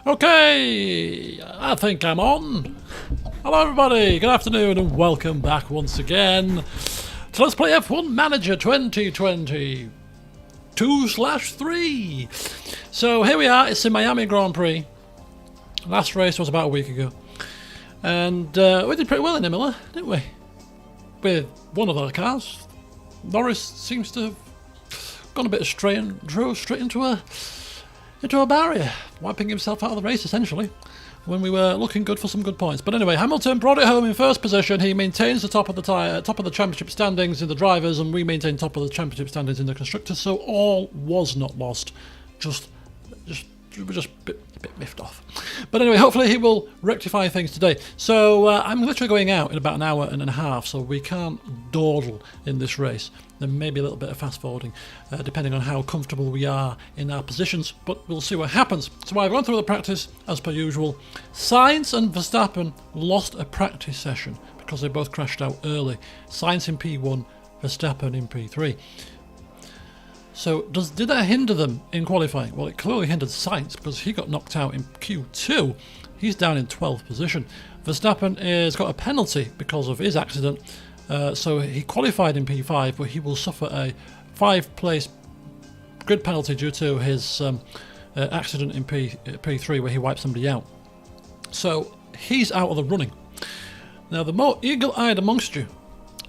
Okay, I think I'm on. Hello everybody, good afternoon and welcome back once again to Let's Play F1 Manager 2020 2/3. So here we are, it's the Miami Grand Prix. Last race was about a week ago. And we did pretty well in Imola, didn't we? With one of our cars. Norris seems to have gone a bit astray and drove straight into a barrier, wiping himself out of the race essentially, when we were looking good for some good points. But anyway, Hamilton brought it home in first position. He maintains the top of the championship standings in the drivers, and we maintain top of the championship standings in the constructors. So all was not lost. We're just a bit miffed off. But anyway, hopefully he will rectify things today. So I'm literally going out in about an hour and a half, so we can't dawdle in this race. There may be a little bit of fast forwarding, depending on how comfortable we are in our positions, but we'll see what happens. So I've gone through the practice as per usual. Sainz and Verstappen lost a practice session because they both crashed out early. Sainz in P1, Verstappen in P3. So did that hinder them in qualifying? Well, it clearly hindered Sainz because he got knocked out in Q2. He's down in 12th position. Verstappen has got a penalty because of his accident. So he qualified in P5, but he will suffer a 5-place grid penalty due to his accident in P3 where he wiped somebody out. So he's out of the running. Now the more eagle-eyed amongst you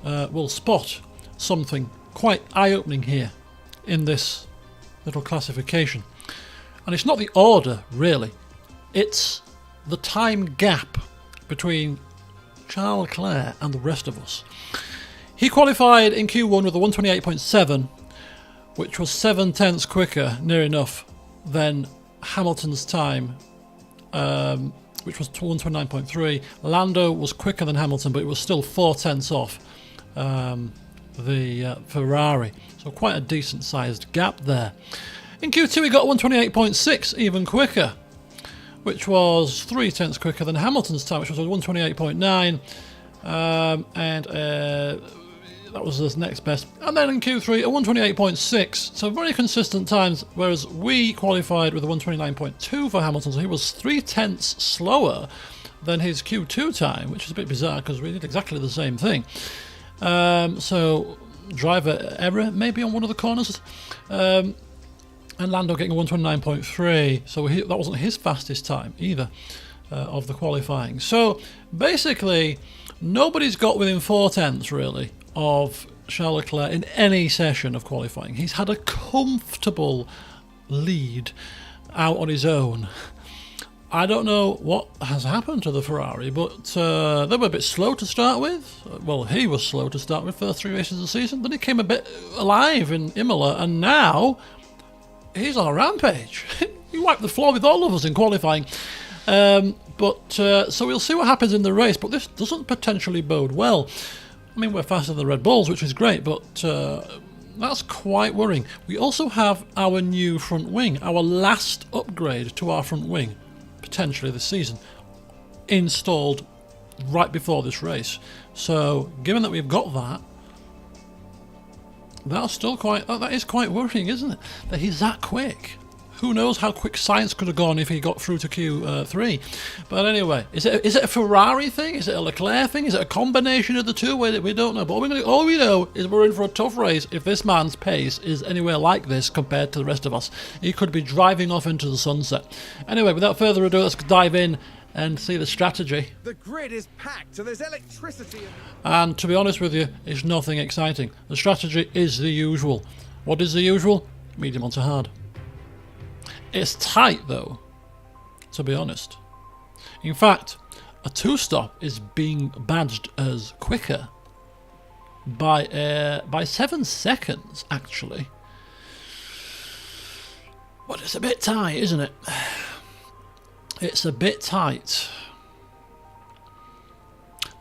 will spot something quite eye-opening here in this little classification. And it's not the order really, it's the time gap between Charles Leclerc and the rest of us. He qualified in Q1 with a 128.7, which was 7/10 quicker, near enough, than Hamilton's time, which was 129.3. Lando was quicker than Hamilton, but it was still 4/10 off the Ferrari. So quite a decent sized gap there. In Q2 he got 128.6, even quicker, which was 3/10 quicker than Hamilton's time, which was 128.9, and that was his next best. And then in Q3 a 128.6, so very consistent times, whereas we qualified with a 129.2 for Hamilton, so he was 3/10 slower than his Q2 time, which is a bit bizarre because we did exactly the same thing. So driver error maybe on one of the corners, and Lando getting a 129.3, so that wasn't his fastest time either of the qualifying. So basically nobody's got within 4/10 really of Charles Leclerc in any session of qualifying. He's had a comfortable lead out on his own. I don't know what has happened to the Ferrari, but they were a bit slow to start with. Well, he was slow to start with first 3 races of the season. Then he came a bit alive in Imola, and now he's on a rampage. He wiped the floor with all of us in qualifying. So we'll see what happens in the race, but this doesn't potentially bode well. I mean, we're faster than the Red Bulls, which is great, but that's quite worrying. We also have our new front wing, our last upgrade to our front wing, potentially this season, installed right before this race. So given that we've got that, that is quite worrying, isn't it? That he's that quick. Who knows how quick Sainz could have gone if he got through to Q3. But anyway, is it a Ferrari thing? Is it a Leclerc thing? Is it a combination of the two? We don't know. But all we know is we're in for a tough race if this man's pace is anywhere like this compared to the rest of us. He could be driving off into the sunset. Anyway, without further ado, let's dive in and see the strategy. The grid is packed, so there's electricity. And to be honest with you, it's nothing exciting. The strategy is the usual. What is the usual? Medium onto hard. It's tight though, to be honest. In fact, a 2-stop is being badged as quicker by 7 seconds actually. But it's a bit tight, isn't it? It's a bit tight.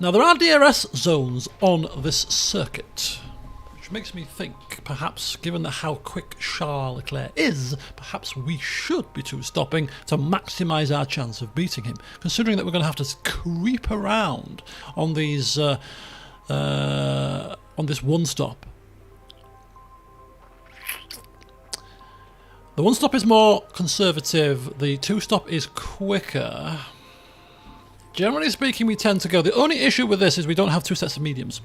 Now there are DRS zones on this circuit, which makes me think, perhaps, given how quick Charles Leclerc is, perhaps we should be 2-stopping to maximise our chance of beating him, considering that we're going to have to creep around on these on this 1-stop. The one stop is more conservative. The two stop is quicker. Generally speaking, we tend to go. The only issue with this is we don't have two sets of mediums.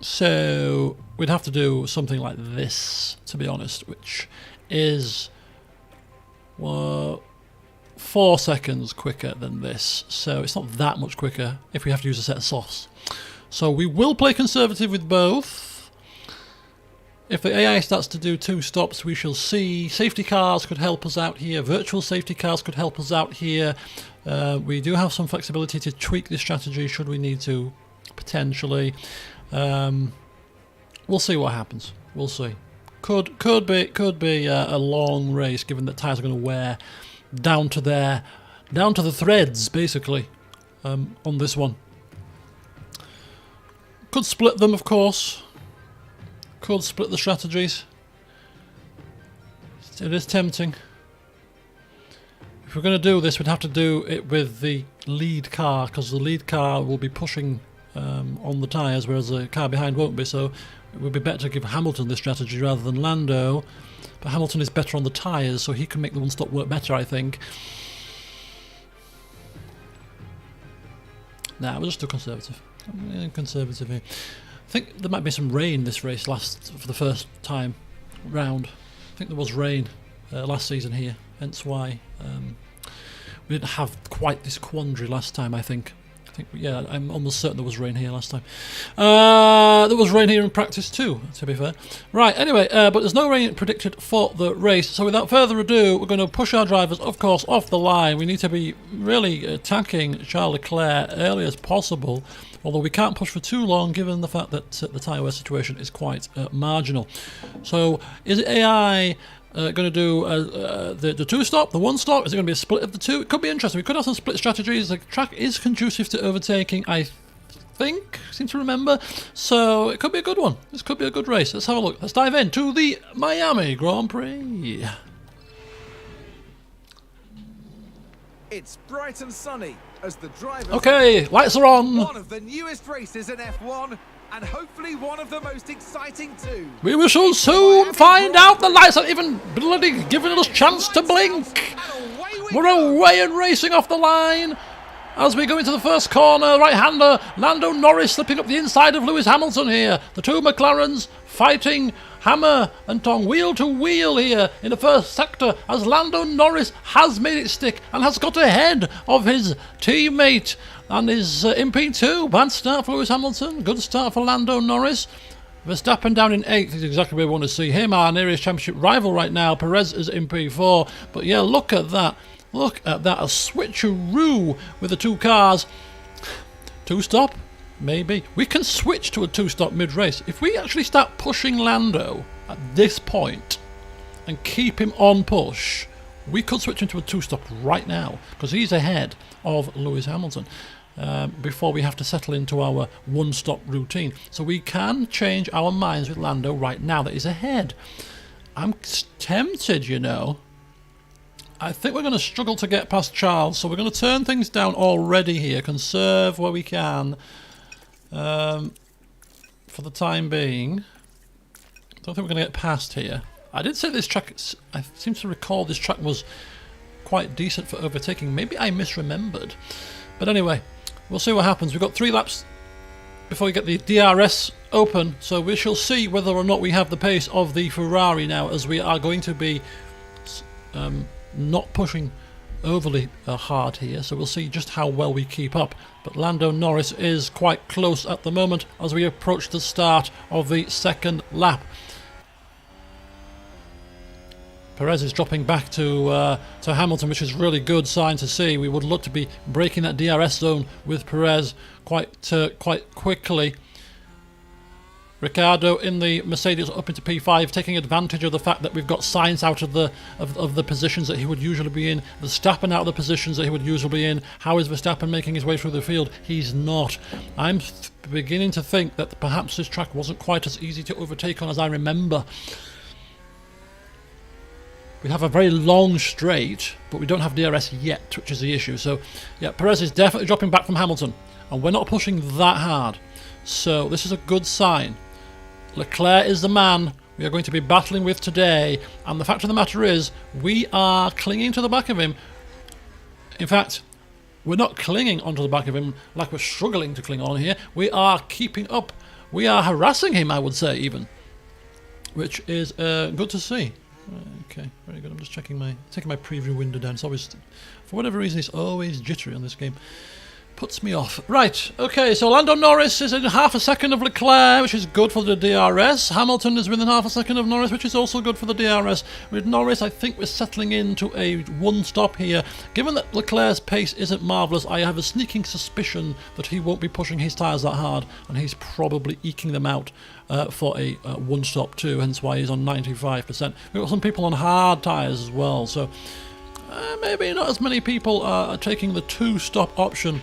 So we'd have to do something like this, to be honest, which is 4 seconds quicker than this. So it's not that much quicker if we have to use a set of softs. So we will play conservative with both. If the AI starts to do two stops, we shall see. Safety cars could help us out here. Virtual safety cars could help us out here. We do have some flexibility to tweak this strategy should we need to, potentially. We'll see what happens. We'll see. Could be a long race, given that tyres are going to wear down to the threads, basically, on this one. Could split them, of course. Could split the strategies. It is tempting. If we're going to do this, we'd have to do it with the lead car, because the lead car will be pushing on the tyres, whereas the car behind won't be. So it would be better to give Hamilton this strategy rather than Lando. But Hamilton is better on the tyres, so he can make the one-stop work better, I think. Nah, we'll just do conservative. Conservative here. I think there might be some rain this race for the first time round. I think there was rain last season here, hence why we didn't have quite this quandary last time, I think. Yeah, I'm almost certain there was rain here last time. There was rain here in practice too, to be fair. Right, anyway, but there's no rain predicted for the race, so without further ado, we're going to push our drivers, of course, off the line. We need to be really attacking Charles Leclerc early as possible, although we can't push for too long given the fact that the tyre wear situation is quite marginal. So, is it AI going to do the two-stop, the one-stop? Is it going to be a split of the two? It could be interesting. We could have some split strategies. The track is conducive to overtaking, I seem to remember. So it could be a good one. This could be a good race. Let's have a look. Let's dive into the Miami Grand Prix. It's bright and sunny as the drivers... Okay, lights are on. One of the newest races in F1, and hopefully one of the most exciting too. We shall soon find out. The lights are even bloody giving us a chance to blink. We're away and racing off the line. As we go into the first corner, right-hander Lando Norris slipping up the inside of Lewis Hamilton here. The two McLarens fighting hammer and tong, wheel to wheel here in the first sector, as Lando Norris has made it stick and has got ahead of his teammate and his MP2. Bad start for Lewis Hamilton, good start for Lando Norris. Verstappen down in 8th is exactly where we want to see him, our nearest championship rival right now. Perez is in P4, but yeah, look at that. Look at that, a switcheroo with the two cars. Two-stop? Maybe. We can switch to a two-stop mid-race. If we actually start pushing Lando at this point and keep him on push, we could switch into a two-stop right now, because he's ahead of Lewis Hamilton before we have to settle into our one-stop routine. So we can change our minds with Lando right now that he's ahead. I'm tempted, you know. I think we're going to struggle to get past Charles, so we're going to turn things down already here, conserve where we can for the time being. I don't think we're going to get past here. I did say this track, I seem to recall this track was quite decent for overtaking. Maybe I misremembered. But anyway, we'll see what happens. We've got 3 laps before we get the DRS open, so we shall see whether or not we have the pace of the Ferrari now, as we are going to be not pushing overly hard here, so we'll see just how well we keep up. But Lando Norris is quite close at the moment as we approach the start of the second lap. Perez is dropping back to Hamilton, which is really good sign to see. We would look to be breaking that DRS zone with Perez quite quickly. Ricciardo in the Mercedes up into P5, taking advantage of the fact that we've got Sainz out of the positions that he would usually be in, Verstappen out of the positions that he would usually be in. How is Verstappen making his way through the field? He's not. I'm beginning to think that perhaps this track wasn't quite as easy to overtake on as I remember. We have a very long straight, but we don't have DRS yet, which is the issue. So, yeah, Perez is definitely dropping back from Hamilton, and we're not pushing that hard. So, this is a good sign. Leclerc is the man we are going to be battling with today. And the fact of the matter is, we are clinging to the back of him. In fact, we're not clinging onto the back of him like we're struggling to cling on here. We are keeping up. We are harassing him, I would say, even. Which is good to see. Okay, very good. I'm just taking my preview window down. It's always, for whatever reason, it's always jittery on this game. Puts me off. Right, okay, so Lando Norris is in half a second of Leclerc, which is good for the DRS. Hamilton is within half a second of Norris, which is also good for the DRS. With Norris, I think we're settling into a one-stop here. Given that Leclerc's pace isn't marvellous, I have a sneaking suspicion that he won't be pushing his tyres that hard, and he's probably eking them out for a one-stop too, hence why he's on 95%. We've got some people on hard tyres as well, so maybe not as many people are taking the two-stop option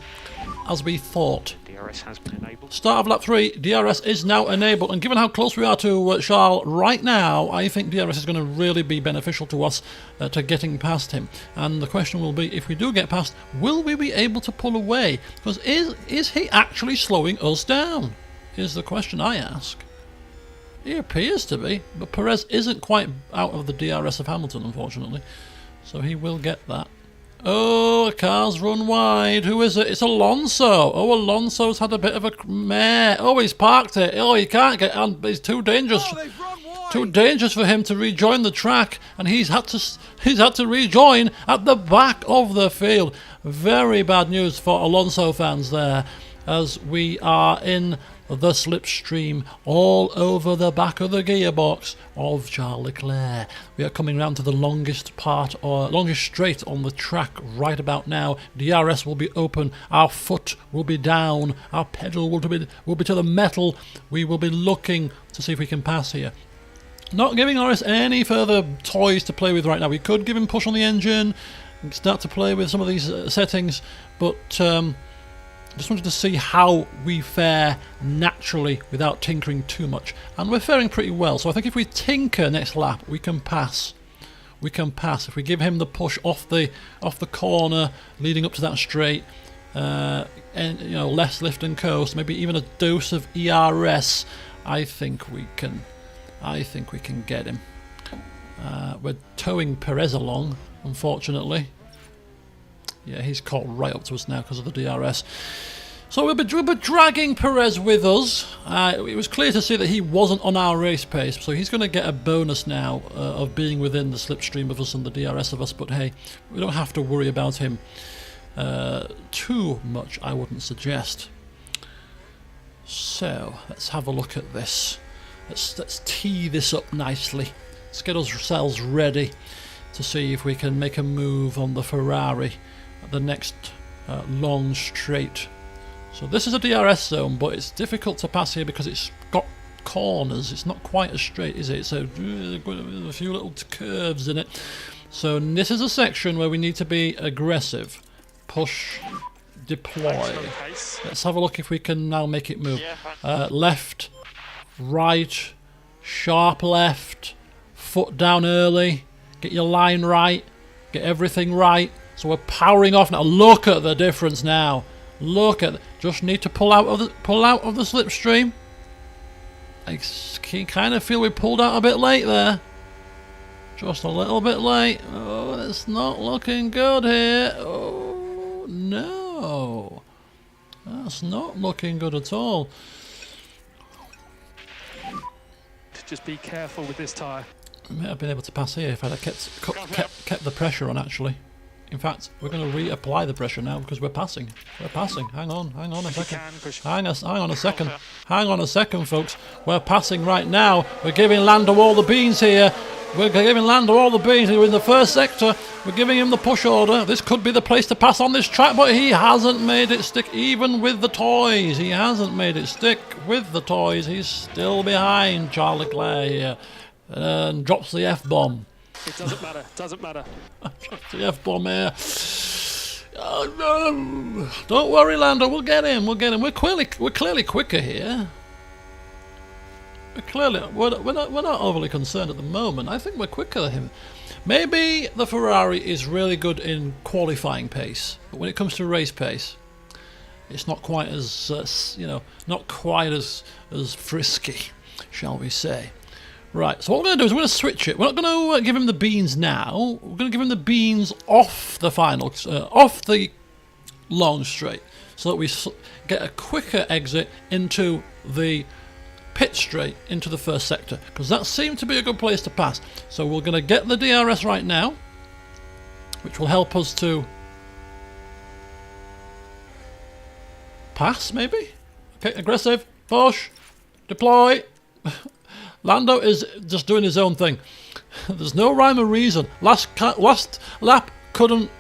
as we thought. DRS has been enabled. Start of lap 3, DRS is now enabled, and given how close we are to Charles right now, I think DRS is going to really be beneficial to us to getting past him. And the question will be, if we do get past, will we be able to pull away? Because is he actually slowing us down? Is the question I ask. He appears to be, but Perez isn't quite out of the DRS of Hamilton, unfortunately. So he will get that. Oh, the car's run wide. Who is it? It's Alonso. Oh, Alonso's had a bit of a meh. Oh, he's parked it. Oh, he can't get on. It's too dangerous. Oh, they've run wide. Too dangerous for him to rejoin the track, and he's had to rejoin at the back of the field. Very bad news for Alonso fans there, as we are in the slipstream all over the back of the gearbox of Charles Leclerc. We are coming round to the longest part, or longest straight on the track right about now. DRS will be open, our foot will be down, our pedal will be to the metal. We will be looking to see if we can pass here. Not giving Norris any further toys to play with right now. We could give him push on the engine and start to play with some of these settings, but just wanted to see how we fare naturally without tinkering too much, and we're faring pretty well. So I think if we tinker next lap, we can pass. We can pass if we give him the push off the corner leading up to that straight, and less lift and coast, maybe even a dose of ERS. I think we can get him. We're towing Perez along, unfortunately. Yeah, he's caught right up to us now because of the DRS. So we'll be dragging Perez with us. It was clear to see that he wasn't on our race pace, so he's going to get a bonus now of being within the slipstream of us and the DRS of us. But hey, we don't have to worry about him too much, I wouldn't suggest. So let's have a look at this. Let's tee this up nicely. Let's get ourselves ready to see if we can make a move on the Ferrari at the next long straight. So this is a DRS zone, but it's difficult to pass here because it's got corners. It's not quite as straight, is it? So a few little curves in it. So this is a section where we need to be aggressive. Push, deploy. Let's have a look if we can now make it move. Left, right, sharp left, foot down early, get your line right, get everything right. So we're powering off now. Look at the difference now. Look at, just need to pull out of the slipstream. I can kind of feel we pulled out a bit late there. Just a little bit late. Oh, it's not looking good here. Oh no, that's not looking good at all. Just be careful with this tyre. I might have been able to pass here if I'd have kept the pressure on, actually. In fact, we're going to reapply the pressure now because we're passing. We're passing. Hang on a second. Hang on a second. Hang on a second, folks. We're passing right now. We're giving Lando all the beans here. We're giving Lando all the beans. We're in the first sector. We're giving him the push order. This could be the place to pass on this track, but he hasn't made it stick even with the toys. He hasn't made it stick with the toys. He's still behind Charles Leclerc here. And drops the F-bomb. It doesn't matter. Doesn't matter. Drops the F-bomb here. Oh, no. Don't worry, Lando. We'll get him. We'll get him. We're clearly quicker here. We're not overly concerned at the moment. I think we're quicker than him. Maybe the Ferrari is really good in qualifying pace, but when it comes to race pace, it's not quite as not quite as frisky, shall we say? Right, so what we're going to do is we're going to switch it. We're not going to give him the beans now. We're going to give him the beans off the final, off the long straight, so that we get a quicker exit into the pit straight into the first sector, because that seemed to be a good place to pass. So we're going to get the DRS right now, which will help us to pass, maybe? Okay, aggressive, push, deploy. Lando is just doing his own thing. There's no rhyme or reason. Last lap couldn't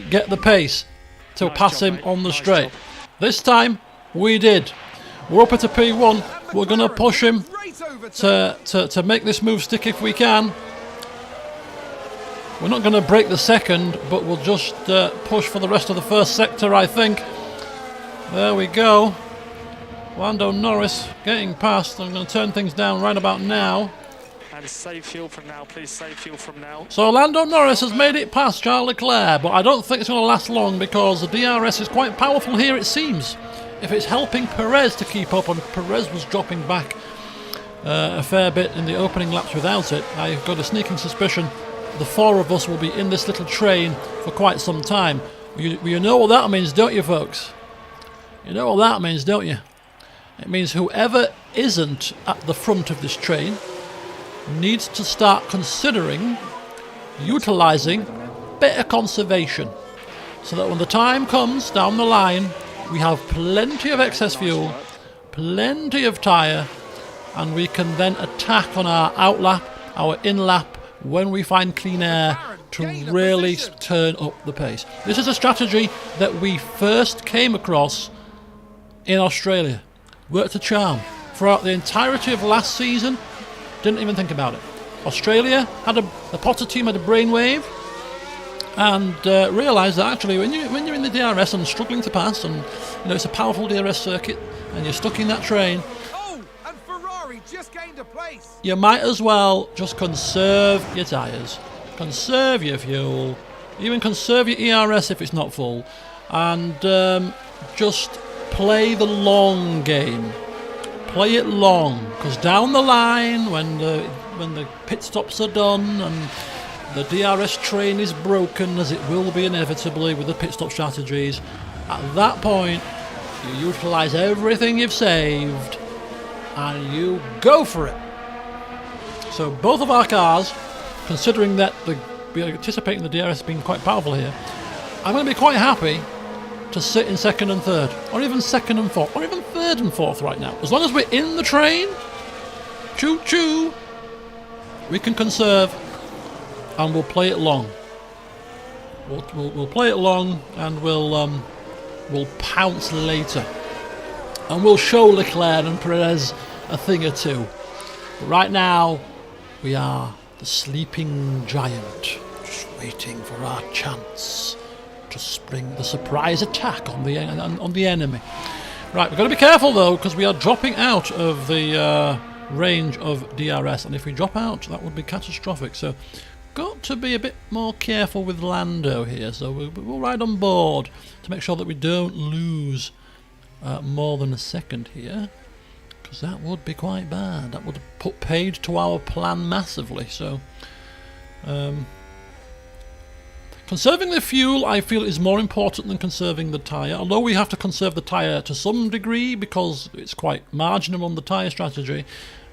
get the pace to Nice pass job, him mate. on the Nice straight. job. This time, we did. We're up at a P1. We're going to push him Great overtake. to make this move stick if we can. We're not going to break the second, but we'll just push for the rest of the first sector, I think. There we go. Lando Norris getting past. I'm going to turn things down right about now. And save fuel from now, please. Save fuel from now. So Lando Norris has made it past Charles Leclerc, but I don't think it's going to last long because the DRS is quite powerful here, it seems. If it's helping Perez to keep up, and Perez was dropping back a fair bit in the opening laps without it, I've got a sneaking suspicion the four of us will be in this little train for quite some time. You know what that means, don't you, folks? You know what that means, don't you? It means whoever isn't at the front of this train needs to start considering utilising better conservation, so that when the time comes down the line, we have plenty of excess fuel, plenty of tyre, and we can then attack on our outlap, our inlap, when we find clean air to really turn up the pace. This is a strategy that we first came across in Australia. Worked a charm. Throughout the entirety of last season, didn't even think about it. Australia had the Potter team had a brainwave, and realised that actually when you're in the DRS and struggling to pass, and it's a powerful DRS circuit, and you're stuck in that train, Oh, and Ferrari just gained a place. you might as well just conserve your tyres, conserve your fuel, even conserve your ERS if it's not full, and just play the long game. Play it long, because down the line, when the pit stops are done and the DRS train is broken, as it will be inevitably with the pit stop strategies, at that point you utilise everything you've saved and you go for it. So both of our cars, considering that we're anticipating the DRS being quite powerful here, I'm going to be quite happy to sit in second and third, or even second and fourth, or even third and fourth right now. As long as we're in the train, choo choo, we can conserve, and we'll play it long. We'll play it long, and we'll pounce later, and we'll show Leclerc and Perez a thing or two. But right now, we are the sleeping giant, just waiting for our chance to spring the surprise attack on the enemy. Right, we've got to be careful though, because we are dropping out of the range of DRS, and if we drop out, that would be catastrophic. So, got to be a bit more careful with Lando here. So we'll ride on board to make sure that we don't lose more than a second here, because that would be quite bad. That would put paid to our plan massively. So. Conserving the fuel, I feel, is more important than conserving the tyre. Although we have to conserve the tyre to some degree because it's quite marginal on the tyre strategy,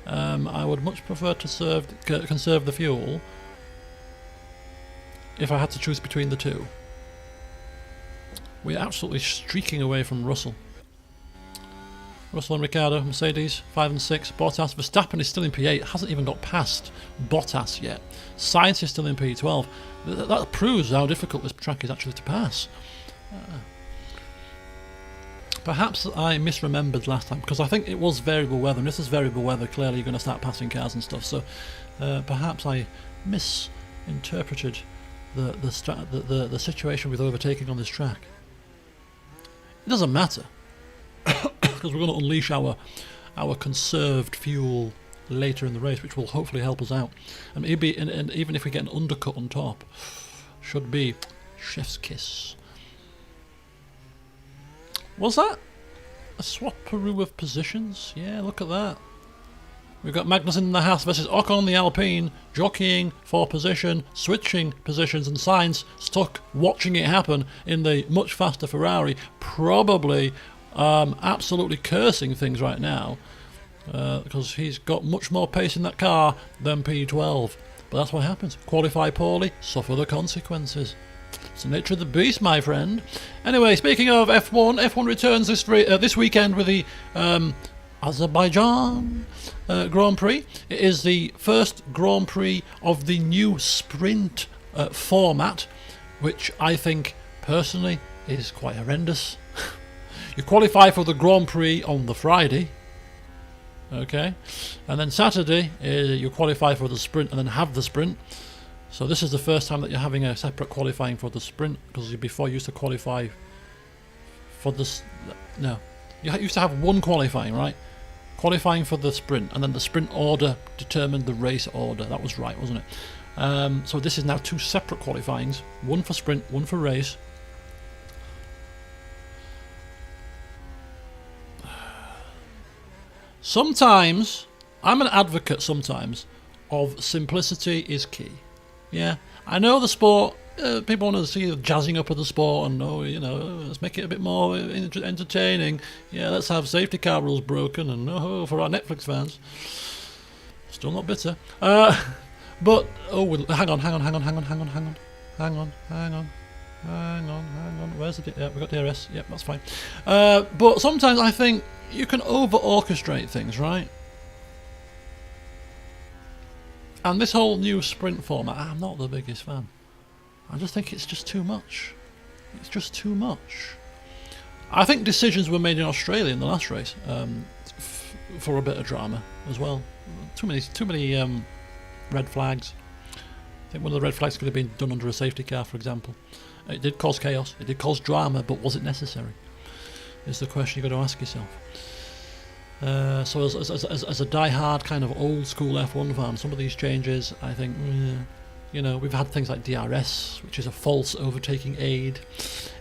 I would much prefer to conserve the fuel if I had to choose between the two. We're absolutely streaking away from Russell. Russell and Ricciardo, Mercedes, 5 and 6. Bottas, Verstappen is still in P8, hasn't even got past Bottas yet. Sainz is still in P12. That proves how difficult this track is actually to pass. Perhaps I misremembered last time, because I think it was variable weather, and this is variable weather, clearly you're going to start passing cars and stuff, so perhaps I misinterpreted the situation with overtaking on this track. It doesn't matter, because we're going to unleash our conserved fuel later in the race, which will hopefully help us out. And even if we get an undercut on top, should be chef's kiss. Was that a swap-peroo of positions? Yeah, look at that. We've got Magnussen in the Haas versus Ocon the Alpine, jockeying for position, switching positions, and Sainz stuck watching it happen in the much faster Ferrari, probably absolutely cursing things right now because he's got much more pace in that car than P12. But that's what happens. Qualify poorly, suffer the consequences. It's the nature of the beast, my friend. Anyway, speaking of F1, F1 returns this weekend with the Azerbaijan Grand Prix. It is the first Grand Prix of the new sprint format, which I think personally is quite horrendous. You qualify for the Grand Prix on the Friday, okay, and then Saturday you qualify for the sprint and then have the sprint. So this is the first time that you're having a separate qualifying for the sprint, because before you used to qualify for this. No, you used to have one qualifying, right? Qualifying for the sprint, and then the sprint order determined the race order. That was right, wasn't it? So this is now two separate qualifyings, one for sprint, one for race. Sometimes, I'm an advocate sometimes of simplicity is key. Yeah, I know the sport, people want to see the jazzing up of the sport and, let's make it a bit more entertaining. Yeah, let's have safety car rules broken and, for our Netflix fans. Still not bitter. But, hang on. Where's the... Yeah, we've got DRS. Yep, that's fine. But sometimes I think you can over-orchestrate things, right? And this whole new sprint format, I'm not the biggest fan. I just think it's just too much. It's just too much. I think decisions were made in Australia in the last race for a bit of drama as well. Too many red flags. I think one of the red flags could have been done under a safety car, for example. It did cause chaos. It did cause drama, but was it necessary? Is the question you've got to ask yourself. So as a die-hard kind of old-school F1 fan, some of these changes, I think, we've had things like DRS, which is a false overtaking aid.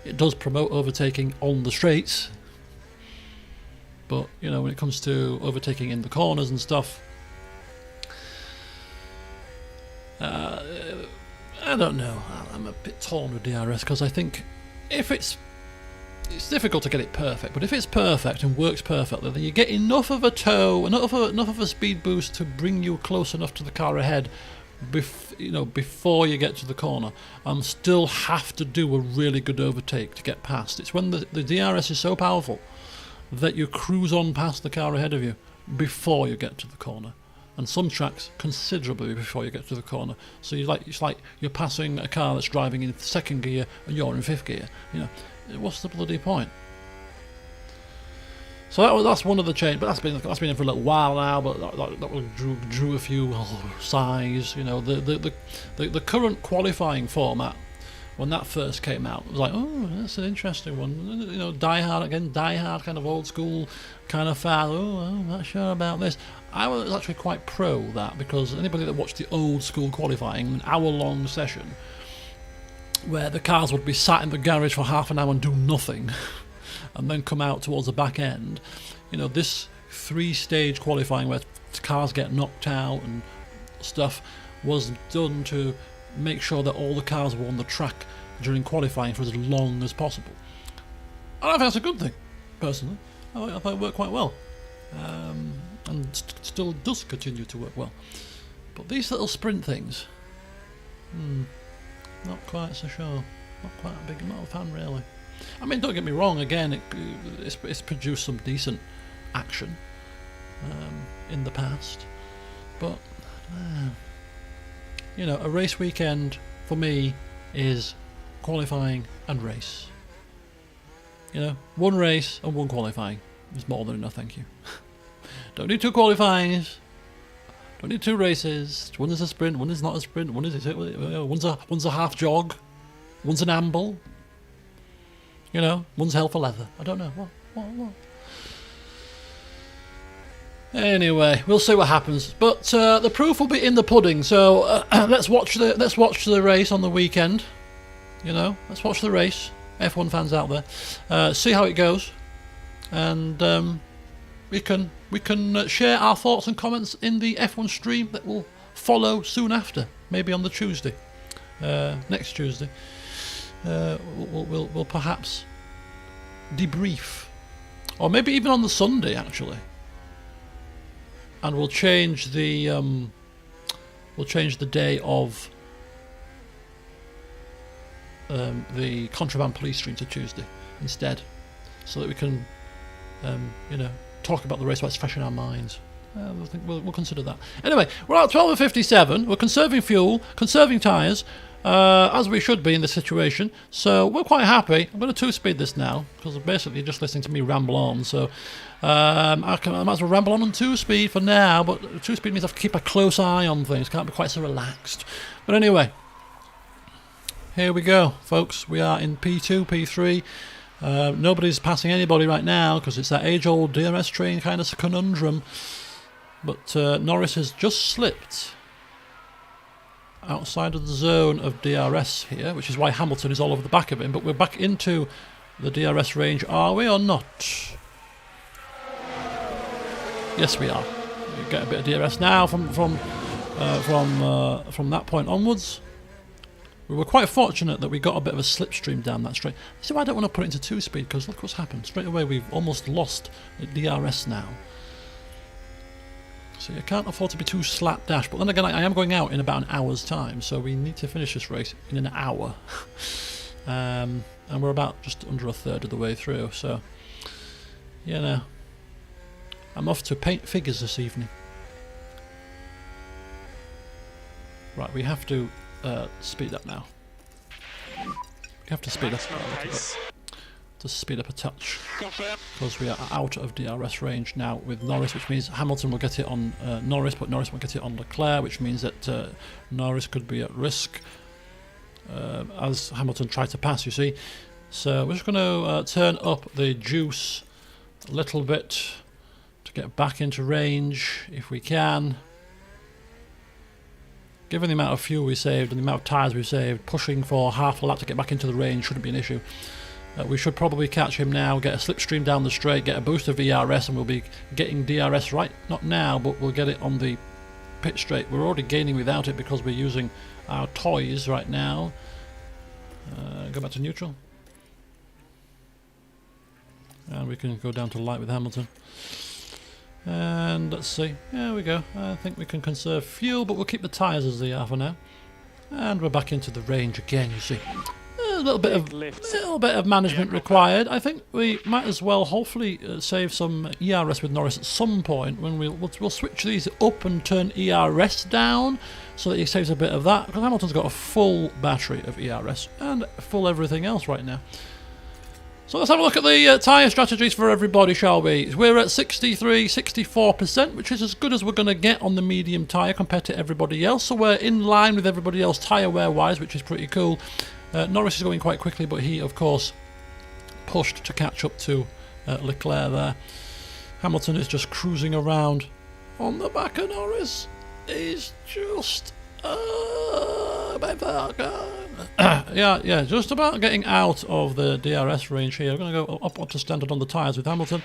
It does promote overtaking on the straights, but, when it comes to overtaking in the corners and stuff, I don't know. I'm a bit torn with DRS, because I think if it's difficult to get it perfect, but if it's perfect and works perfectly, then you get enough of a tow, enough of a speed boost to bring you close enough to the car ahead, before you get to the corner, and still have to do a really good overtake to get past. It's when the DRS is so powerful that you cruise on past the car ahead of you before you get to the corner, and some tracks considerably before you get to the corner. So it's like you're passing a car that's driving in second gear and you're in fifth gear. What's the bloody point? So that's one of the changes, but that's been in for a little while now. But that drew a few sighs. The current qualifying format, when that first came out, was like, oh, that's an interesting one. Die hard kind of old school kind of fan. I'm not sure about this. I was actually quite pro that, because anybody that watched the old school qualifying, an hour-long session, where the cars would be sat in the garage for half an hour and do nothing, and then come out towards the back end. This 3-stage qualifying where cars get knocked out and stuff was done to make sure that all the cars were on the track during qualifying for as long as possible. And I think that's a good thing, personally. I thought it worked quite well. And still does continue to work well. But these little sprint things, not quite so sure. Not quite a big amount of fan, really. I mean, don't get me wrong, again, it's produced some decent action in the past. But, a race weekend, for me, is qualifying and race. One race and one qualifying is more than enough, thank you. Don't need 2 qualifyings. Don't need 2 races. One is a sprint, one is not a sprint, one's a half jog, one's an amble. One's hell for leather. I don't know. What? Anyway, we'll see what happens. But the proof will be in the pudding. So let's watch the race on the weekend. Let's watch the race. F1 fans out there, see how it goes, and we can share our thoughts and comments in the F1 stream that will follow soon after, maybe on the Tuesday, next Tuesday. We'll perhaps debrief, or maybe even on the Sunday actually, and we'll change the day of the Contraband Police stream to Tuesday instead, so that we can talk about the race while it's fresh in our minds. I think we'll consider that. Anyway, we're at 12:57. We're conserving fuel, conserving tyres, as we should be in this situation. So we're quite happy. I'm going to 2-speed this now, because basically you're just listening to me ramble on. So I might as well ramble on 2-speed for now, but 2-speed means I have to keep a close eye on things. Can't be quite so relaxed. But anyway, here we go, folks. We are in P2, P3. Nobody's passing anybody right now because it's that age-old DRS train kind of conundrum. But Norris has just slipped outside of the zone of DRS here, which is why Hamilton is all over the back of him. But we're back into the DRS range, are we or not? Yes, we are. We get a bit of DRS now from that point onwards. We were quite fortunate that we got a bit of a slipstream down that straight. This is why I don't want to put it into 2-speed, because look what's happened. Straight away we've almost lost the DRS now. So you can't afford to be too slapdash. But then again, I am going out in about an hour's time, so we need to finish this race in an hour. And we're about just under a third of the way through, so I'm off to paint figures this evening. Right, we have to speed up now. We have to speed up. To speed up a touch, because we are out of DRS range now with Norris, which means Hamilton will get it on Norris, but Norris won't get it on Leclerc, which means that Norris could be at risk as Hamilton tried to pass, you see. So we're just going to turn up the juice a little bit to get back into range if we can. Given the amount of fuel we saved and the amount of tyres we saved, pushing for half a lap to get back into the range shouldn't be an issue. We should probably catch him now, get a slipstream down the straight, get a boost of ERS, and we'll be getting DRS right, not now, but we'll get it on the pit straight. We're already gaining without it because we're using our toys right now. Go back to neutral. And we can go down to light with Hamilton. And let's see, there we go. I think we can conserve fuel, but we'll keep the tyres as they are for now. And we're back into the range again, you see. A little bit of management required. I think we might as well hopefully save some ERS with Norris at some point when we'll switch these up and turn ERS down so that he saves a bit of that, because Hamilton's got a full battery of ERS and full everything else right now. So let's have a look at the tyre strategies for everybody, shall we? We're at 64%, which is as good as we're going to get on the medium tyre compared to everybody else. So we're in line with everybody else tyre wear wise, which is pretty cool. Norris is going quite quickly, but he, of course, pushed to catch up to Leclerc there. Hamilton is just cruising around on the back of Norris. He's just... just about getting out of the DRS range here. We're going to go up to standard on the tyres with Hamilton.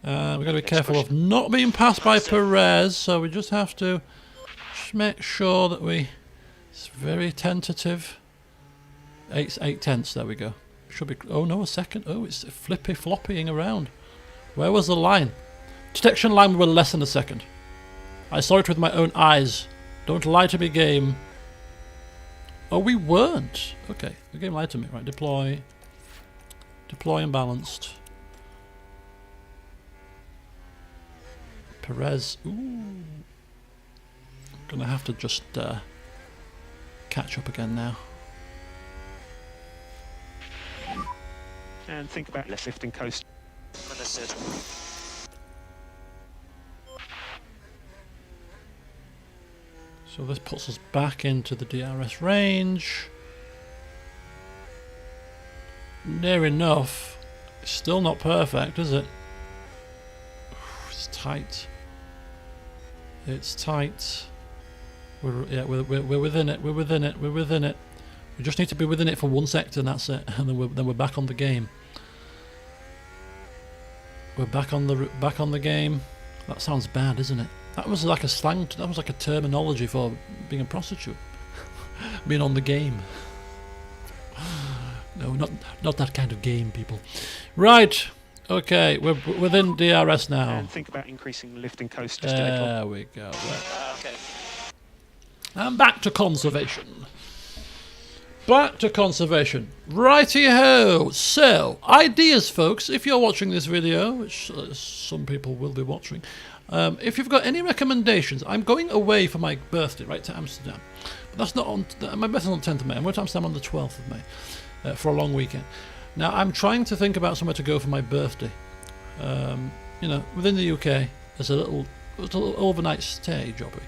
We've got to be careful of not being passed by Perez, so we just have to make sure that it's very tentative. 8/10, there we go. Should be. Oh no, a second. Oh, it's floppying around. Where was the line? Detection line, we were less than a second. I saw it with my own eyes. Don't lie to me, game. Oh, we weren't. Okay, the game lied to me. Right, deploy and balanced. Perez. Ooh. Gonna have to just catch up again now. And think about left lifting coast. Understood. So this puts us back into the DRS range. Near enough. It's still not perfect, is it? It's tight. It's tight. We're within it. We're within it. We're within it. We just need to be within it for one sector, and that's it. And then we're back on the game. We're back on the game. That sounds bad, isn't it? That was like a slang. That was like a terminology for being a prostitute. Being on the game. No, not that kind of game, people. Right. Okay, we're within DRS now. And think about increasing lift and coast just a little. There we go. Right. Okay. And back to conservation. Back to conservation. Righty-ho. So, ideas, folks. If you're watching this video, which some people will be watching, if you've got any recommendations, I'm going away for my birthday, right, to Amsterdam. But that's not on. My birthday's on the 10th of May. I'm going to Amsterdam on the 12th of May for a long weekend. Now, I'm trying to think about somewhere to go for my birthday. You know, within the UK, there's a little overnight stay jobby.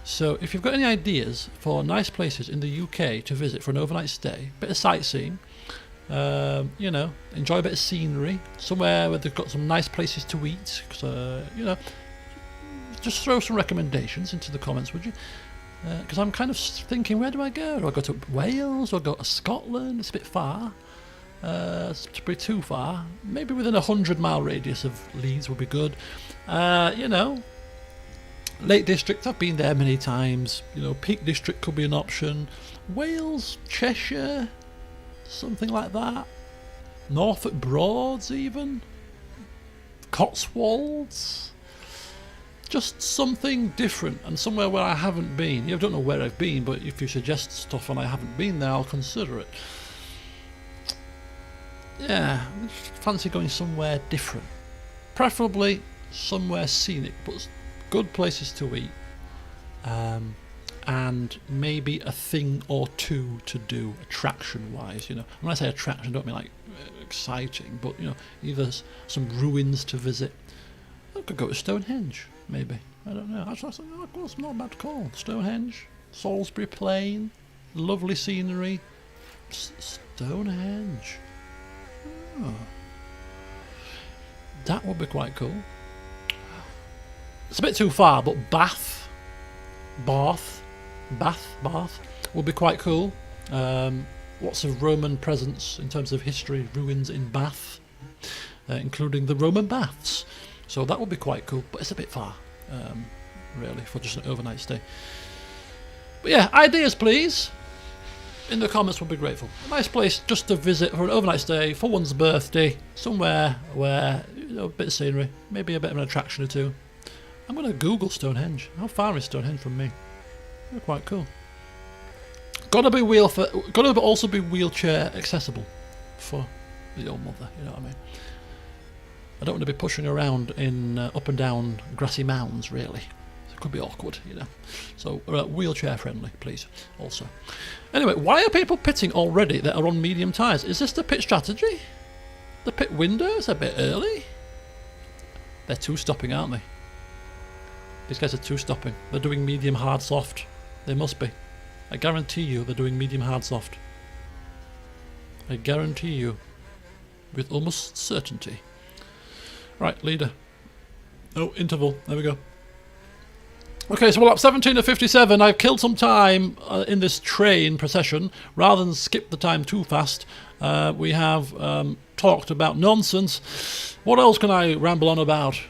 So if you've got any ideas for nice places in the UK to visit for an overnight stay, bit of sightseeing, you know, enjoy a bit of scenery, somewhere where they've got some nice places to eat, you know, just throw some recommendations into the comments, would you? Because I'm kind of thinking, where do I go? Do I go to Wales? Do I go to Scotland? It's a bit far. It's probably too far. Maybe within a 100-mile radius of Leeds would be good. You know, Lake District, I've been there many times. You know, Peak District could be an option. Wales, Cheshire, something like that. Norfolk Broads even. Cotswolds. Just something different and somewhere where I haven't been. You don't know where I've been, but if you suggest stuff and I haven't been there, I'll consider it. Yeah, fancy going somewhere different. Preferably somewhere scenic, but good places to eat. And maybe a thing or two to do attraction-wise, you know. When I say attraction, I don't mean like exciting, but, you know, either some ruins to visit. I could go to Stonehenge, maybe. I don't know. Actually, oh, of course, not a bad call. Stonehenge, Salisbury Plain, lovely scenery. Stonehenge. Oh. That would be quite cool. It's a bit too far, but Bath would be quite cool. Lots of Roman presence in terms of history, ruins in Bath, including the Roman baths. So that would be quite cool, but it's a bit far, really, for just an overnight stay. But yeah, ideas please. In the comments would be grateful. A nice place just to visit for an overnight stay for one's birthday, somewhere where, you know, a bit of scenery, maybe a bit of an attraction or two. I'm going to Google Stonehenge. How far is Stonehenge from me? They're quite cool. Gotta also be wheelchair accessible for the old mother. You know what I mean? I don't want to be pushing around in up and down grassy mounds, really. It could be awkward, you know. So wheelchair friendly, please. Also. Anyway, why are people pitting already that are on medium tyres? Is this the pit strategy? The pit window is a bit early. They're two-stopping, aren't they? These guys are two-stopping. They're doing medium, hard, soft. They must be. I guarantee you they're doing medium, hard, soft. I guarantee you. With almost certainty. Right, leader. Oh, interval. There we go. Okay, so we're up 17 to 57. I've killed some time in this train procession. Rather than skip the time too fast, we have talked about nonsense. What else can I ramble on about?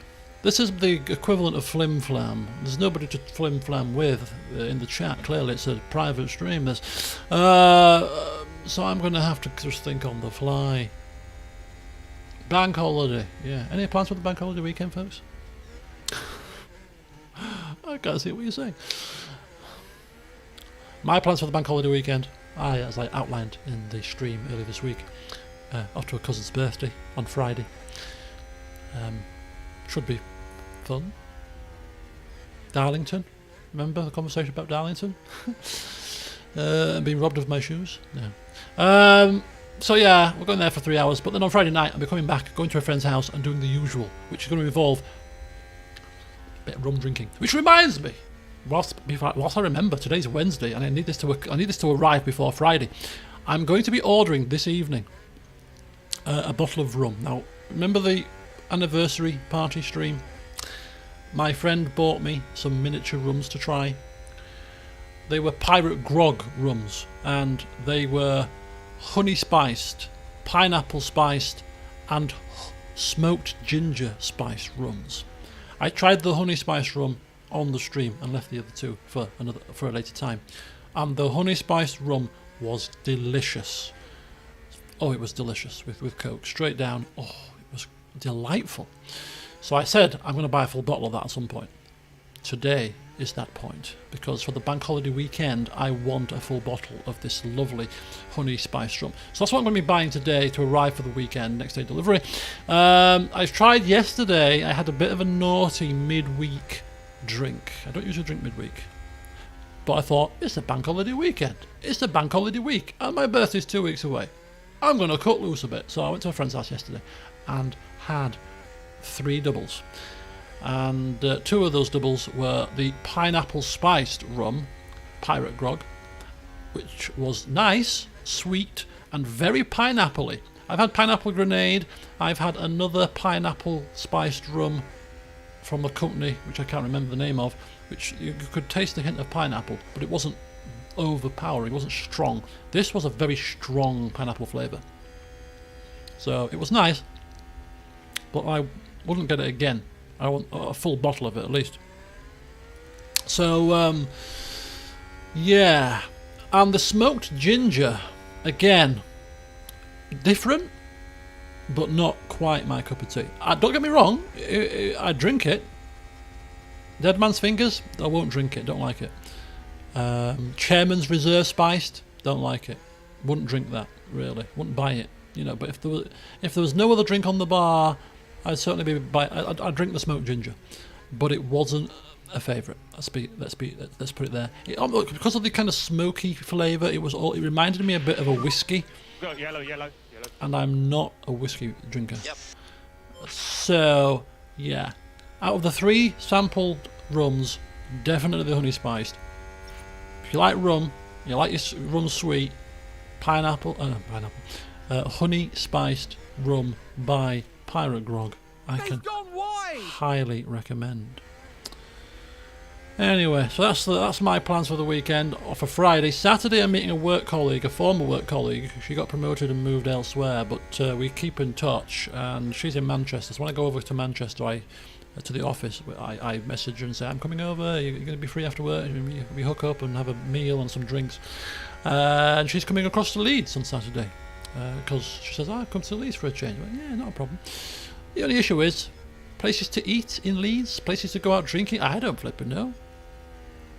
This is the equivalent of flim-flam. There's nobody to flim-flam with in the chat. Clearly, it's a private stream. This, so I'm going to have to just think on the fly. Bank holiday. Yeah. Any plans for the bank holiday weekend, folks? I can't see what you're saying. My plans for the bank holiday weekend, as I outlined in the stream earlier this week, off to a cousin's birthday on Friday. Should be fun. Darlington. Remember the conversation about Darlington? Being robbed of my shoes? No. So yeah, we're going there for 3 hours, but then on Friday night I'll be coming back, going to a friend's house and doing the usual, which is going to involve a bit of rum drinking. Which reminds me, whilst I remember, today's Wednesday and I need this to arrive before Friday. I'm going to be ordering this evening a bottle of rum. Now, remember the anniversary party stream? My friend bought me some miniature rums to try. They were Pirate Grog rums, and they were honey spiced, pineapple spiced, and smoked ginger spice rums. I tried the honey spice rum on the stream and left the other two for a later time, and the honey spice rum was delicious. Oh, it was delicious with Coke straight down. Oh, it was delightful. So I said I'm going to buy a full bottle of that at some point. Today is that point, because for the bank holiday weekend I want a full bottle of this lovely honey spice rum. So that's what I'm going to be buying today to arrive for the weekend, next day delivery. I tried yesterday. I had a bit of a naughty midweek drink. I don't usually drink midweek, but I thought, it's the bank holiday weekend. It's the bank holiday week, and my birthday's 2 weeks away. I'm going to cut loose a bit. So I went to a friend's house yesterday and had 3 doubles. And 2 of those doubles were the pineapple spiced rum, Pirate Grog, which was nice, sweet, and very pineapple-y. I've had pineapple grenade. I've had another pineapple spiced rum from a company which I can't remember the name of, which you could taste the hint of pineapple, but it wasn't overpowering, it wasn't strong. This was a very strong pineapple flavour. So it was nice, but I wouldn't get it again. I want a full bottle of it at least. So, yeah. And the smoked ginger, again, different, but not quite my cup of tea. Don't get me wrong, I drink it. Dead Man's Fingers, I won't drink it, don't like it. Chairman's Reserve Spiced, don't like it. Wouldn't drink that, really. Wouldn't buy it, you know. But if there was no other drink on the bar, I'd certainly I'd drink the smoked ginger, but it wasn't a favourite. Let's put it there. Because of the kind of smoky flavour, it reminded me a bit of a whiskey. Go, yellow. And I'm not a whiskey drinker. Yep. So yeah, out of the 3 sampled rums, definitely the honey spiced. If you like rum, you like your rum sweet, honey spiced rum by Pirate Grog, I can highly recommend. Anyway, so that's my plans for the weekend. Or for Friday. Saturday I'm meeting a work colleague, a former work colleague. She got promoted and moved elsewhere, but we keep in touch, and she's in Manchester. So when I go over to Manchester, to the office, I message her and say, I'm coming over, you're going to be free after work, we hook up and have a meal and some drinks. And she's coming across to Leeds on Saturday. Because she says, I've come to Leeds for a change. I went, yeah, not a problem. The only issue is places to eat in Leeds, places to go out drinking. I don't flipping know.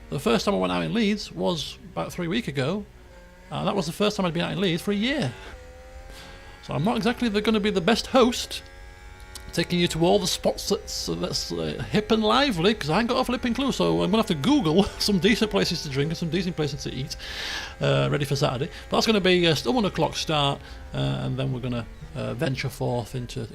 The first time I went out in Leeds was about 3 weeks ago, and that was the first time I'd been out in Leeds for a year. So I'm not exactly going to be the best host, taking you to all the spots that's hip and lively, because I ain't got a flipping clue. So I'm going to have to Google some decent places to drink and some decent places to eat, ready for Saturday. But that's going to be still 1 o'clock start, and then we're going to venture forth into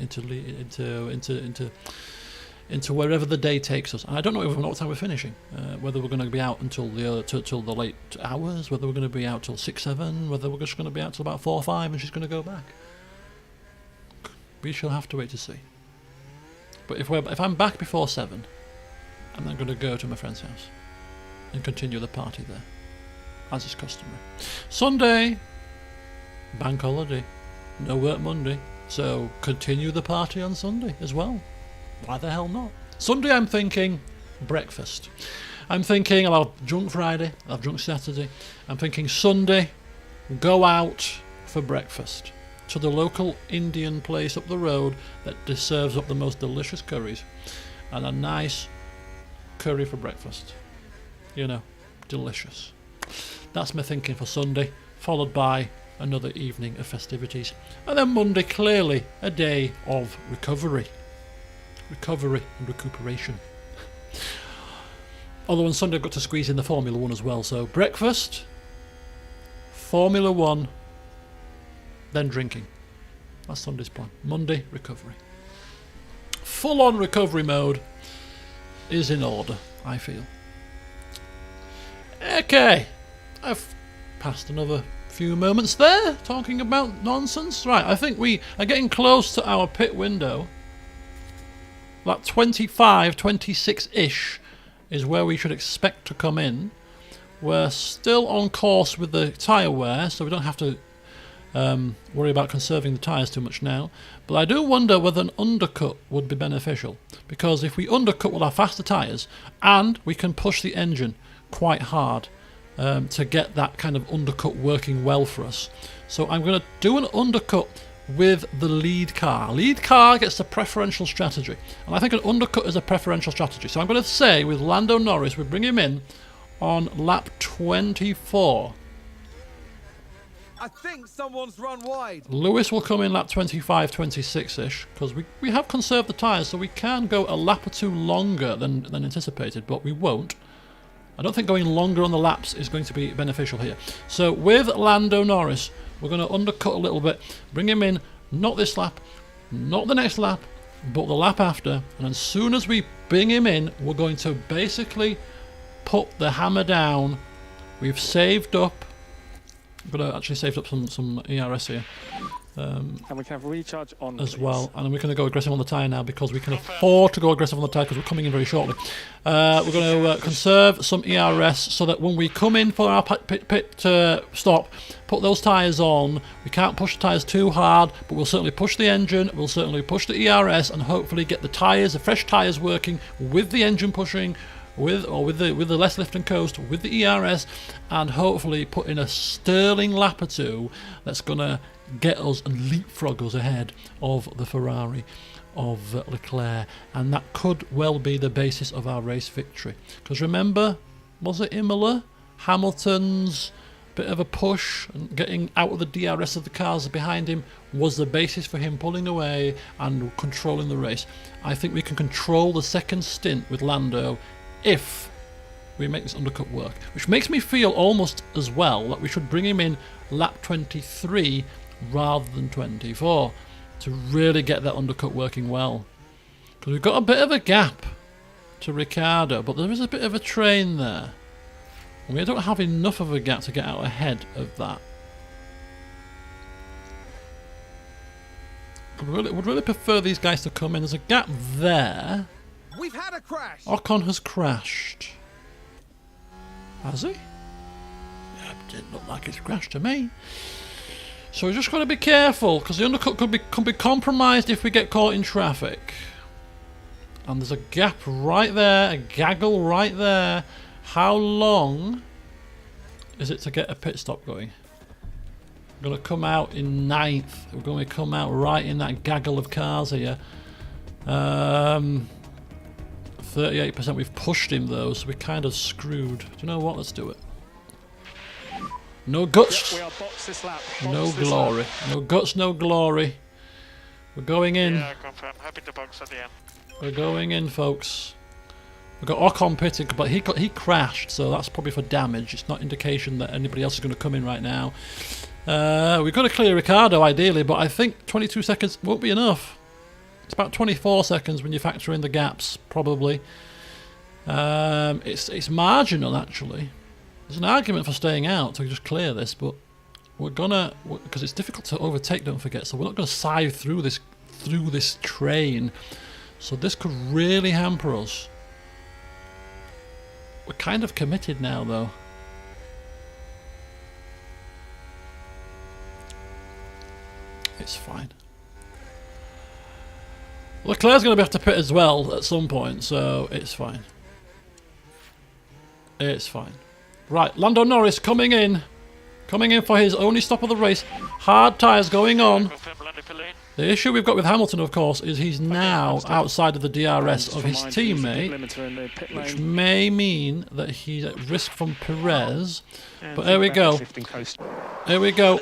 wherever the day takes us. And I don't know what time we're finishing. Whether we're going to be out until the late hours, whether we're going to be out till 6, 7, whether we're just going to be out till about 4 or 5, and she's going to go back. We shall have to wait to see. But if I'm back before 7, I'm then going to go to my friend's house and continue the party there, as is customary. Sunday, bank holiday, no work Monday, so continue the party on Sunday as well. Why the hell not? Sunday I'm thinking breakfast. I'm thinking I'll have drunk Friday, I'll have drunk Saturday. I'm thinking Sunday, go out for breakfast to the local Indian place up the road that serves up the most delicious curries, and a nice curry for breakfast. You know, delicious. That's my thinking for Sunday, followed by another evening of festivities. And then Monday, clearly a day of recovery and recuperation. Although on Sunday I've got to squeeze in the Formula 1 as well. So breakfast, Formula 1, then drinking. That's Sunday's plan. Monday, recovery. Full-on recovery mode is in order, I feel. Okay, I've passed another few moments there talking about nonsense. Right, I think we are getting close to our pit window. That 25, 26-ish is where we should expect to come in. We're still on course with the tyre wear, so we don't have to worry about conserving the tyres too much now. But I do wonder whether an undercut would be beneficial, because if we undercut, we'll have faster tyres, and we can push the engine quite hard to get that kind of undercut working well for us. So I'm going to do an undercut with the lead car. Lead car gets the preferential strategy, and I think an undercut is a preferential strategy. So I'm going to say with Lando Norris, we bring him in on lap 24. I think someone's run wide. Lewis will come in lap 25, 26-ish, because we have conserved the tyres, so we can go a lap or two longer than anticipated, but we won't. I don't think going longer on the laps is going to be beneficial here. So with Lando Norris, we're going to undercut a little bit, bring him in, not this lap, not the next lap, but the lap after, and as soon as we bring him in, we're going to basically put the hammer down. We've saved up. I'm going to actually save up some ERS here. And we can have recharge on As please. well, and we're going to go aggressive on the tyre now because we can afford to go aggressive on the tyre because we're coming in very shortly. We're going to conserve some ERS so that when we come in for our pit stop, put those tyres on. We can't push the tyres too hard, but we'll certainly push the engine, we'll certainly push the ERS, and hopefully get the tyres, the fresh tyres working with the engine pushing, with the less lift and coast, with the ERS, and hopefully put in a sterling lap or two that's going to get us and leapfrog us ahead of the Ferrari of Leclerc, and that could well be the basis of our race victory. Because remember, was it Imola? Hamilton's bit of a push and getting out of the DRS of the cars behind him was the basis for him pulling away and controlling the race. I think we can control the second stint with Lando if we make this undercut work, which makes me feel almost as well that we should bring him in lap 23 rather than 24 to really get that undercut working well, because we've got a bit of a gap to Ricciardo, but there is a bit of a train there and we don't have enough of a gap to get out ahead of that. Would really prefer these guys to come in. There's a gap there. We've had a crash. Ocon has crashed. Has he? Yeah, it didn't look like it's crashed to me. So we've just got to be careful, because the undercut could be compromised if we get caught in traffic. And there's a gap right there, a gaggle right there. How long is it to get a pit stop going? We're going to come out in 9th. We're going to come out right in that gaggle of cars here. 38%. We've pushed him though, so we're kind of screwed. Do you know what? Let's do it. No guts. Yep, we are box this lap. No glory. No guts, no glory. We're going in. Yeah, confirm. Happy to box at the end. We're going in, folks. We've got Ocon pitting, but he crashed, so that's probably for damage. It's not indication that anybody else is going to come in right now. We've got to clear Ricciardo ideally, but I think 22 seconds won't be enough. It's about 24 seconds when you factor in the gaps, probably. It's marginal, actually. There's an argument for staying out to just clear this, but we're gonna, because it's difficult to overtake, don't forget, so we're not going to scythe through this train. So this could really hamper us. We're kind of committed now, though. It's fine. Leclerc's going to have to pit as well at some point, so it's fine. It's fine. Right, Lando Norris coming in for his only stop of the race. Hard tyres going on. The issue we've got with Hamilton, of course, is he's now outside of the DRS of his teammate, which may mean that he's at risk from Perez. But here we go. Here we go.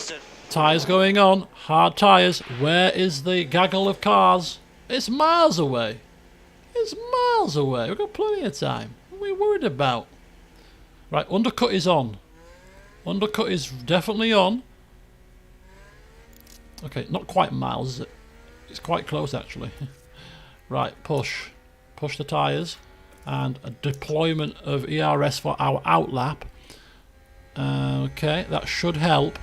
Tyres going on. Hard tyres. Where is the gaggle of cars? It's miles away. It's miles away. We've got plenty of time. What are we worried about? Right, undercut is on. Undercut is definitely on. Okay, not quite miles, is it? It's quite close, actually. Right, push. Push the tyres. And a deployment of ERS for our outlap. Okay, that should help.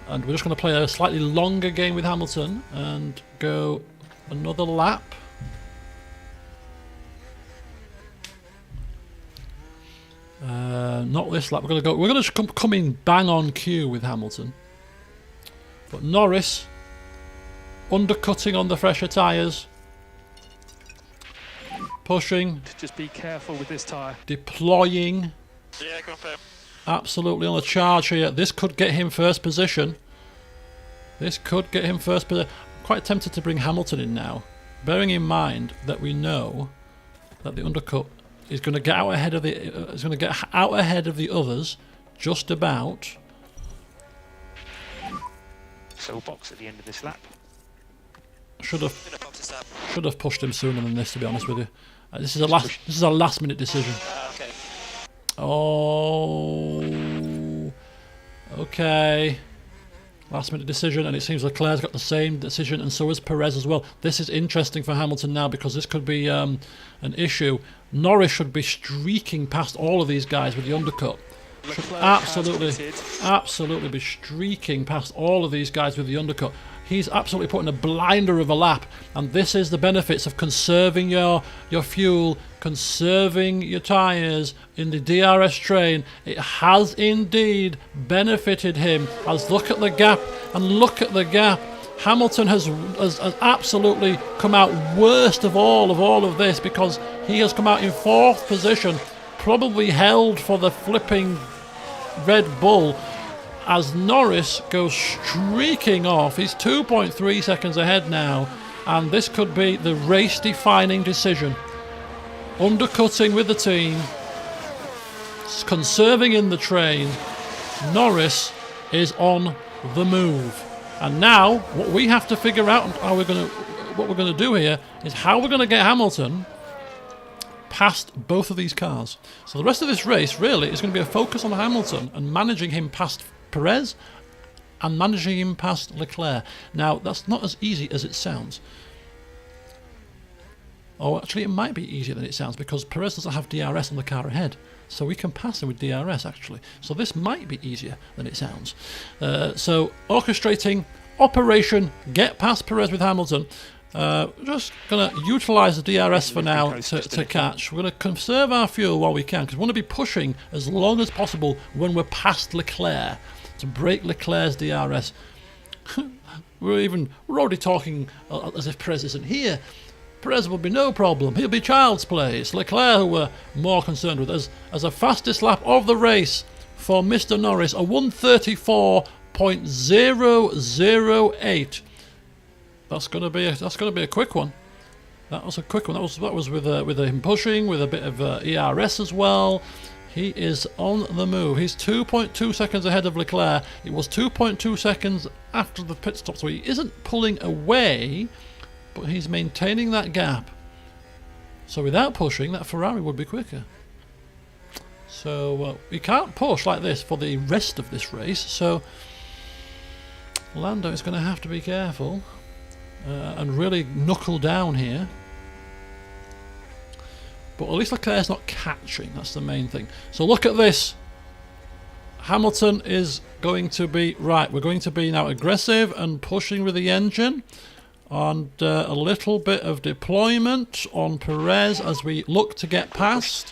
And we're just going to play a slightly longer game with Hamilton and go another lap. Not this lap. We're going to come in bang on cue with Hamilton. But Norris undercutting on the fresher tyres. Pushing. Just be careful with this tyre. Deploying. Yeah, confirm. Absolutely on the charge here. This could get him first position. This could get him first position. I'm quite tempted to bring Hamilton in now, bearing in mind that we know that the undercut is going to get out ahead of the others, just about. So box at the end of this lap. Should have pushed him sooner than this, to be honest with you. This is a last minute decision. Okay. Oh, okay. Last minute decision, and it seems Leclerc's got the same decision, and so has Perez as well. This is interesting for Hamilton now because this could be an issue. Norris should be streaking past all of these guys with the undercut. Should absolutely be streaking past all of these guys with the undercut. He's absolutely putting a blinder of a lap, and this is the benefits of conserving your fuel, conserving your tyres in the DRS train. It has indeed benefited him. As look at the gap, and look at the gap. Hamilton has absolutely come out worst of all of this, because he has come out in 4th position, probably held for the flipping Red Bull, as Norris goes streaking off. He's 2.3 seconds ahead now, and this could be the race-defining decision. Undercutting with the team, conserving in the train. Norris is on the move, and now what we have to figure out, what we're going to do here, is how we're going to get Hamilton past both of these cars. So the rest of this race really is going to be a focus on Hamilton and managing him past Perez and managing him past Leclerc. Now, that's not as easy as it sounds. Oh, actually, it might be easier than it sounds, because Perez doesn't have DRS on the car ahead. So we can pass him with DRS, actually. So this might be easier than it sounds. So orchestrating Operation Get Past Perez with Hamilton. Just going to utilise the DRS for now to catch. We're going to conserve our fuel while we can, because we want to be pushing as long as possible when we're past Leclerc, to break Leclerc's DRS. We're already talking as if Perez isn't here. Perez will be no problem. He'll be child's play. It's Leclerc who we're more concerned with. As a fastest lap of the race for Mr. Norris, a 1:34.008. That's gonna be a quick one. That was a quick one. That was with him pushing, with a bit of ERS as well. He is on the move. He's 2.2 seconds ahead of Leclerc. It was 2.2 seconds after the pit stop, so he isn't pulling away, but he's maintaining that gap. So without pushing, that Ferrari would be quicker. So we can't push like this for the rest of this race. So Lando is going to have to be careful. And really knuckle down here. But at least Leclerc's not catching, that's the main thing. So look at this. Hamilton is going to be, right, we're going to be now aggressive and pushing with the engine. And a little bit of deployment on Perez as we look to get past.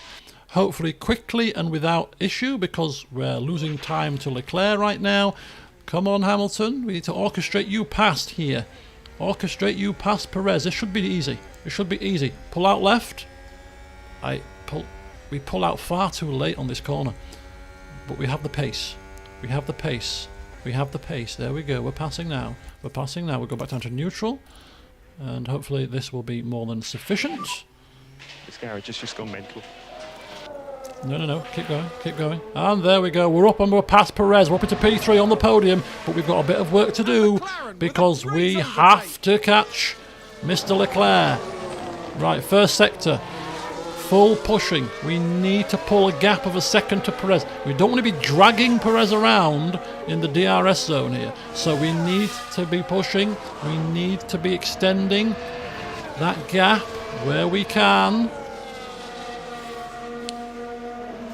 Hopefully quickly and without issue, because we're losing time to Leclerc right now. Come on, Hamilton, we need to orchestrate you past here. Orchestrate you past Perez. This should be easy. It should be easy. Pull out left. We pull out far too late on this corner. But we have the pace. We have the pace. We have the pace. There we go. We're passing now. We're passing now. We'll go back down to neutral. And hopefully this will be more than sufficient. This garage has just gone mental. No. Keep going. Keep going. And there we go. We're up and we're past Perez. We're up into P3 on the podium. But we've got a bit of work to do, because we have to catch Mr. Leclerc. Right, first sector. Full pushing. We need to pull a gap of a second to Perez. We don't want to be dragging Perez around in the DRS zone here. So we need to be pushing. We need to be extending that gap where we can.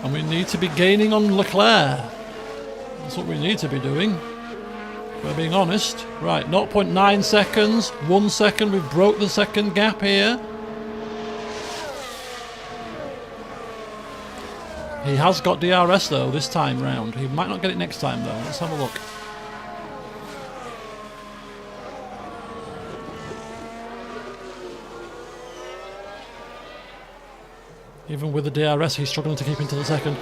And we need to be gaining on Leclerc. That's what we need to be doing, if we're being honest. Right, 0.9 seconds, 1 second, we've broke the second gap here. He has got DRS though this time round. He might not get it next time though. Let's have a look. Even with the DRS, he's struggling to keep into the second.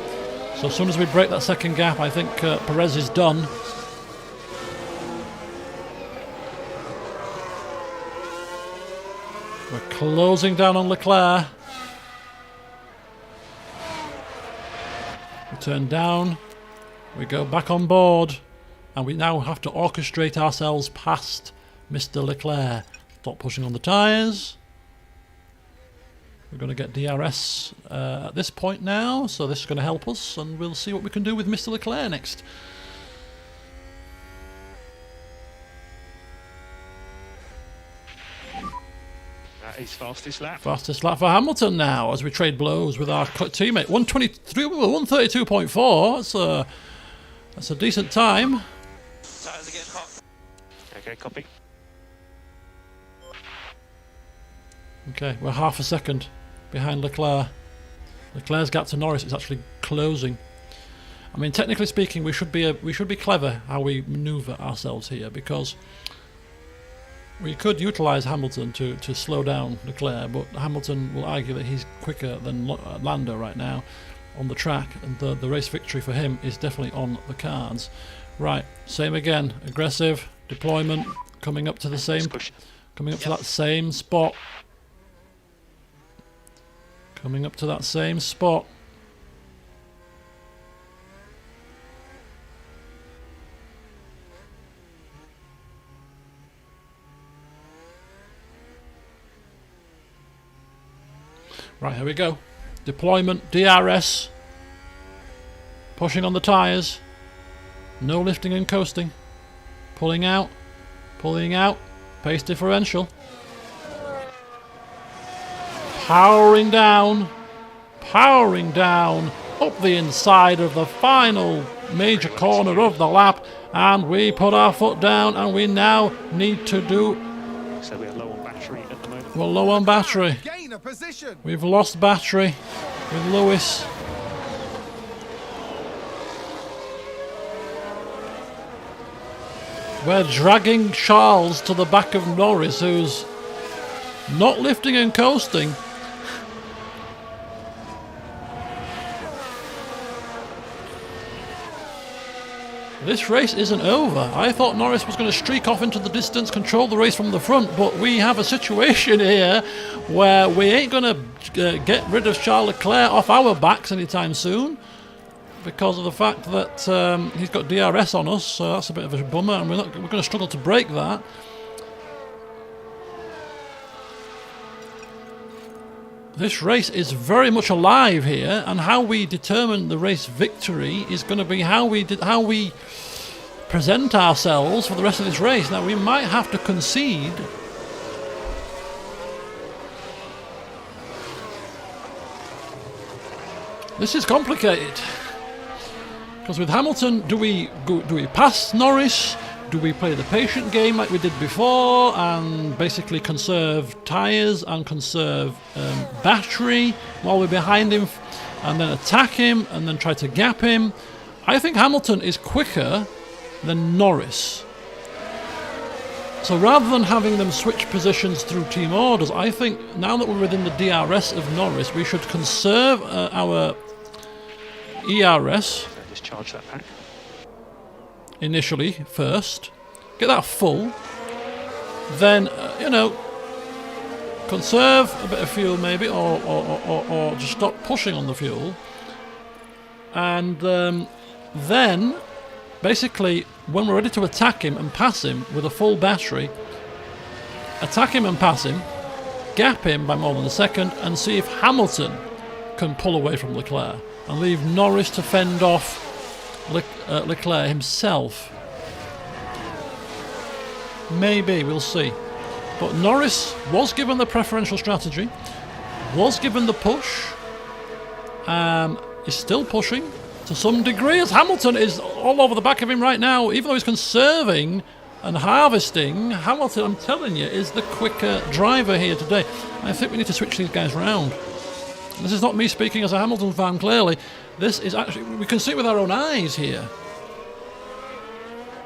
So as soon as we break that second gap, I think Perez is done. We're closing down on Leclerc. We turn down. We go back on board. And we now have to orchestrate ourselves past Mr. Leclerc. Stop pushing on the tyres. We're going to get DRS at this point now, so this is going to help us, and we'll see what we can do with Mr. Leclerc next. That is fastest lap. Fastest lap for Hamilton now, as we trade blows with our teammate. 132.4. That's a decent time. Tyres are getting hot. Okay, copy. Okay, we're half a second behind Leclerc. Leclerc's gap to Norris is actually closing. I mean, technically speaking, we should be clever how we manoeuvre ourselves here, because we could utilise Hamilton to slow down Leclerc, but Hamilton will argue that he's quicker than Lando right now on the track, and the race victory for him is definitely on the cards. Right, same again, aggressive deployment, coming up to the same, coming up to that same spot. Coming up to that same spot. Right, here we go. Deployment, DRS. Pushing on the tyres. No lifting and coasting. Pulling out. Pulling out. Pace differential. Powering down up the inside of the final major corner of the lap, and we put our foot down, and we now need to do. So we're low on battery at the moment. We're low on battery. Gain a position. We've lost battery with Lewis. We're dragging Charles to the back of Norris, who's not lifting and coasting. This race isn't over. I thought Norris was going to streak off into the distance, control the race from the front, but we have a situation here where we ain't going to get rid of Charles Leclerc off our backs anytime soon, because of the fact that he's got DRS on us, so that's a bit of a bummer, and we're going to struggle to break that. This race is very much alive here, and how we determine the race victory is going to be how we present ourselves for the rest of this race. Now, we might have to concede. This is complicated, because with Hamilton, do we pass Norris? Do we play the patient game like we did before and basically conserve tyres and conserve battery while we're behind him, and then attack him and then try to gap him? I think Hamilton is quicker than Norris. So rather than having them switch positions through team orders, I think now that we're within the DRS of Norris, we should conserve our ERS. So just charge that pack. Initially, first, get that full, then conserve a bit of fuel maybe, or just stop pushing on the fuel, and then basically when we're ready to attack him and pass him with a full battery, attack him and pass him, gap him by more than a second, and see if Hamilton can pull away from Leclerc and leave Norris to fend off Leclerc himself. Maybe, we'll see. But Norris was given the preferential strategy, was given the push, is still pushing to some degree, as Hamilton is all over the back of him right now. Even though he's conserving and harvesting, Hamilton, I'm telling you, is the quicker driver here today. I think we need to switch these guys around. This is not me speaking as a Hamilton fan, clearly. This is actually, we can see it with our own eyes here.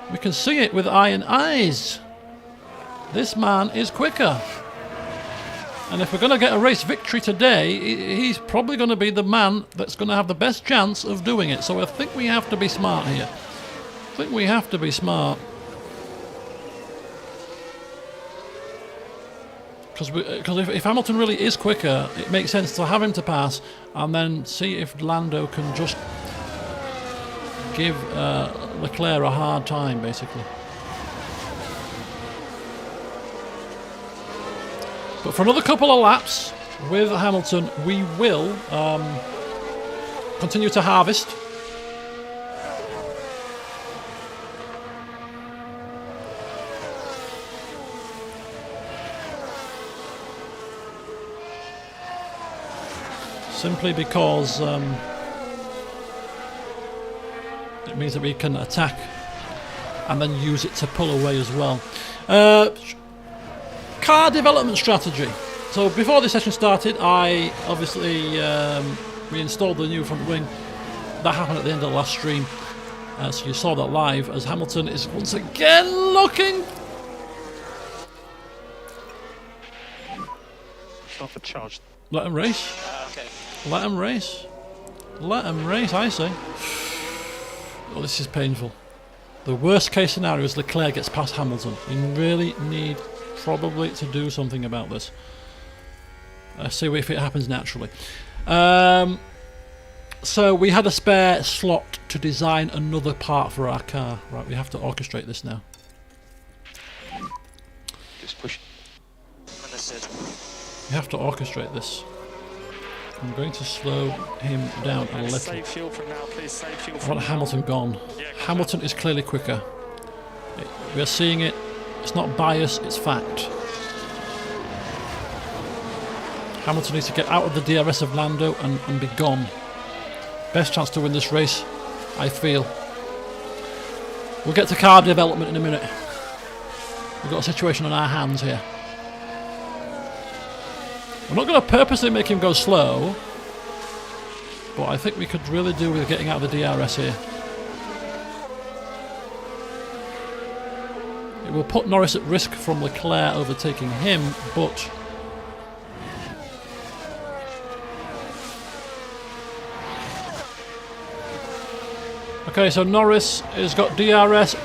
We can see it with iron eyes. This man is quicker. And if we're going to get a race victory today, he's probably going to be the man that's going to have the best chance of doing it. So I think we have to be smart here. I think we have to be smart. Because if Hamilton really is quicker, it makes sense to have him to pass and then see if Lando can just give Leclerc a hard time, basically. But for another couple of laps with Hamilton, we will continue to harvest. Simply because it means that we can attack and then use it to pull away as well. Car development strategy. So before this session started, I obviously reinstalled the new front wing. That happened at the end of the last stream. So you saw that live as Hamilton is once again looking. Not for charge. Let him race. Okay. Let him race. Let him race, I say. Oh, this is painful. The worst case scenario is Leclerc gets past Hamilton. We really need probably to do something about this. Let's see if it happens naturally. So we had a spare slot to design another part for our car. Right, we have to orchestrate this now. Just push. Understood. We have to orchestrate this. I'm going to slow him down a little. Save fuel from now, please. Save fuel I from want now. Hamilton gone. Yeah, Hamilton is clearly quicker. We are seeing it. It's not bias, it's fact. Hamilton needs to get out of the DRS of Lando and be gone. Best chance to win this race, I feel. We'll get to car development in a minute. We've got a situation on our hands here. We're not going to purposely make him go slow, but I think we could really do with getting out of the DRS here. It will put Norris at risk from Leclerc overtaking him, but okay, so Norris has got DRS,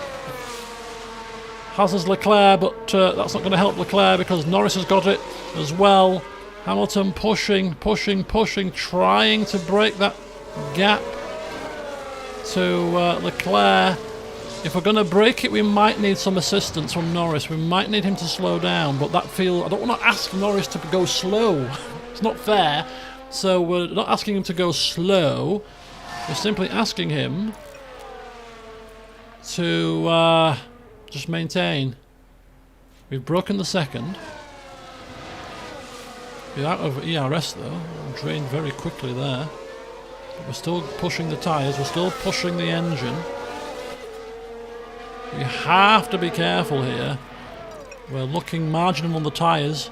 as has Leclerc, but that's not going to help Leclerc because Norris has got it as well. Hamilton pushing, trying to break that gap to Leclerc. If we're going to break it, we might need some assistance from Norris. We might need him to slow down, but I don't want to ask Norris to go slow. It's not fair. So we're not asking him to go slow. We're simply asking him to just maintain. We've broken the second. We're out of ERS though. Drained very quickly there. But we're still pushing the tyres. We're still pushing the engine. We have to be careful here. We're looking marginal on the tyres.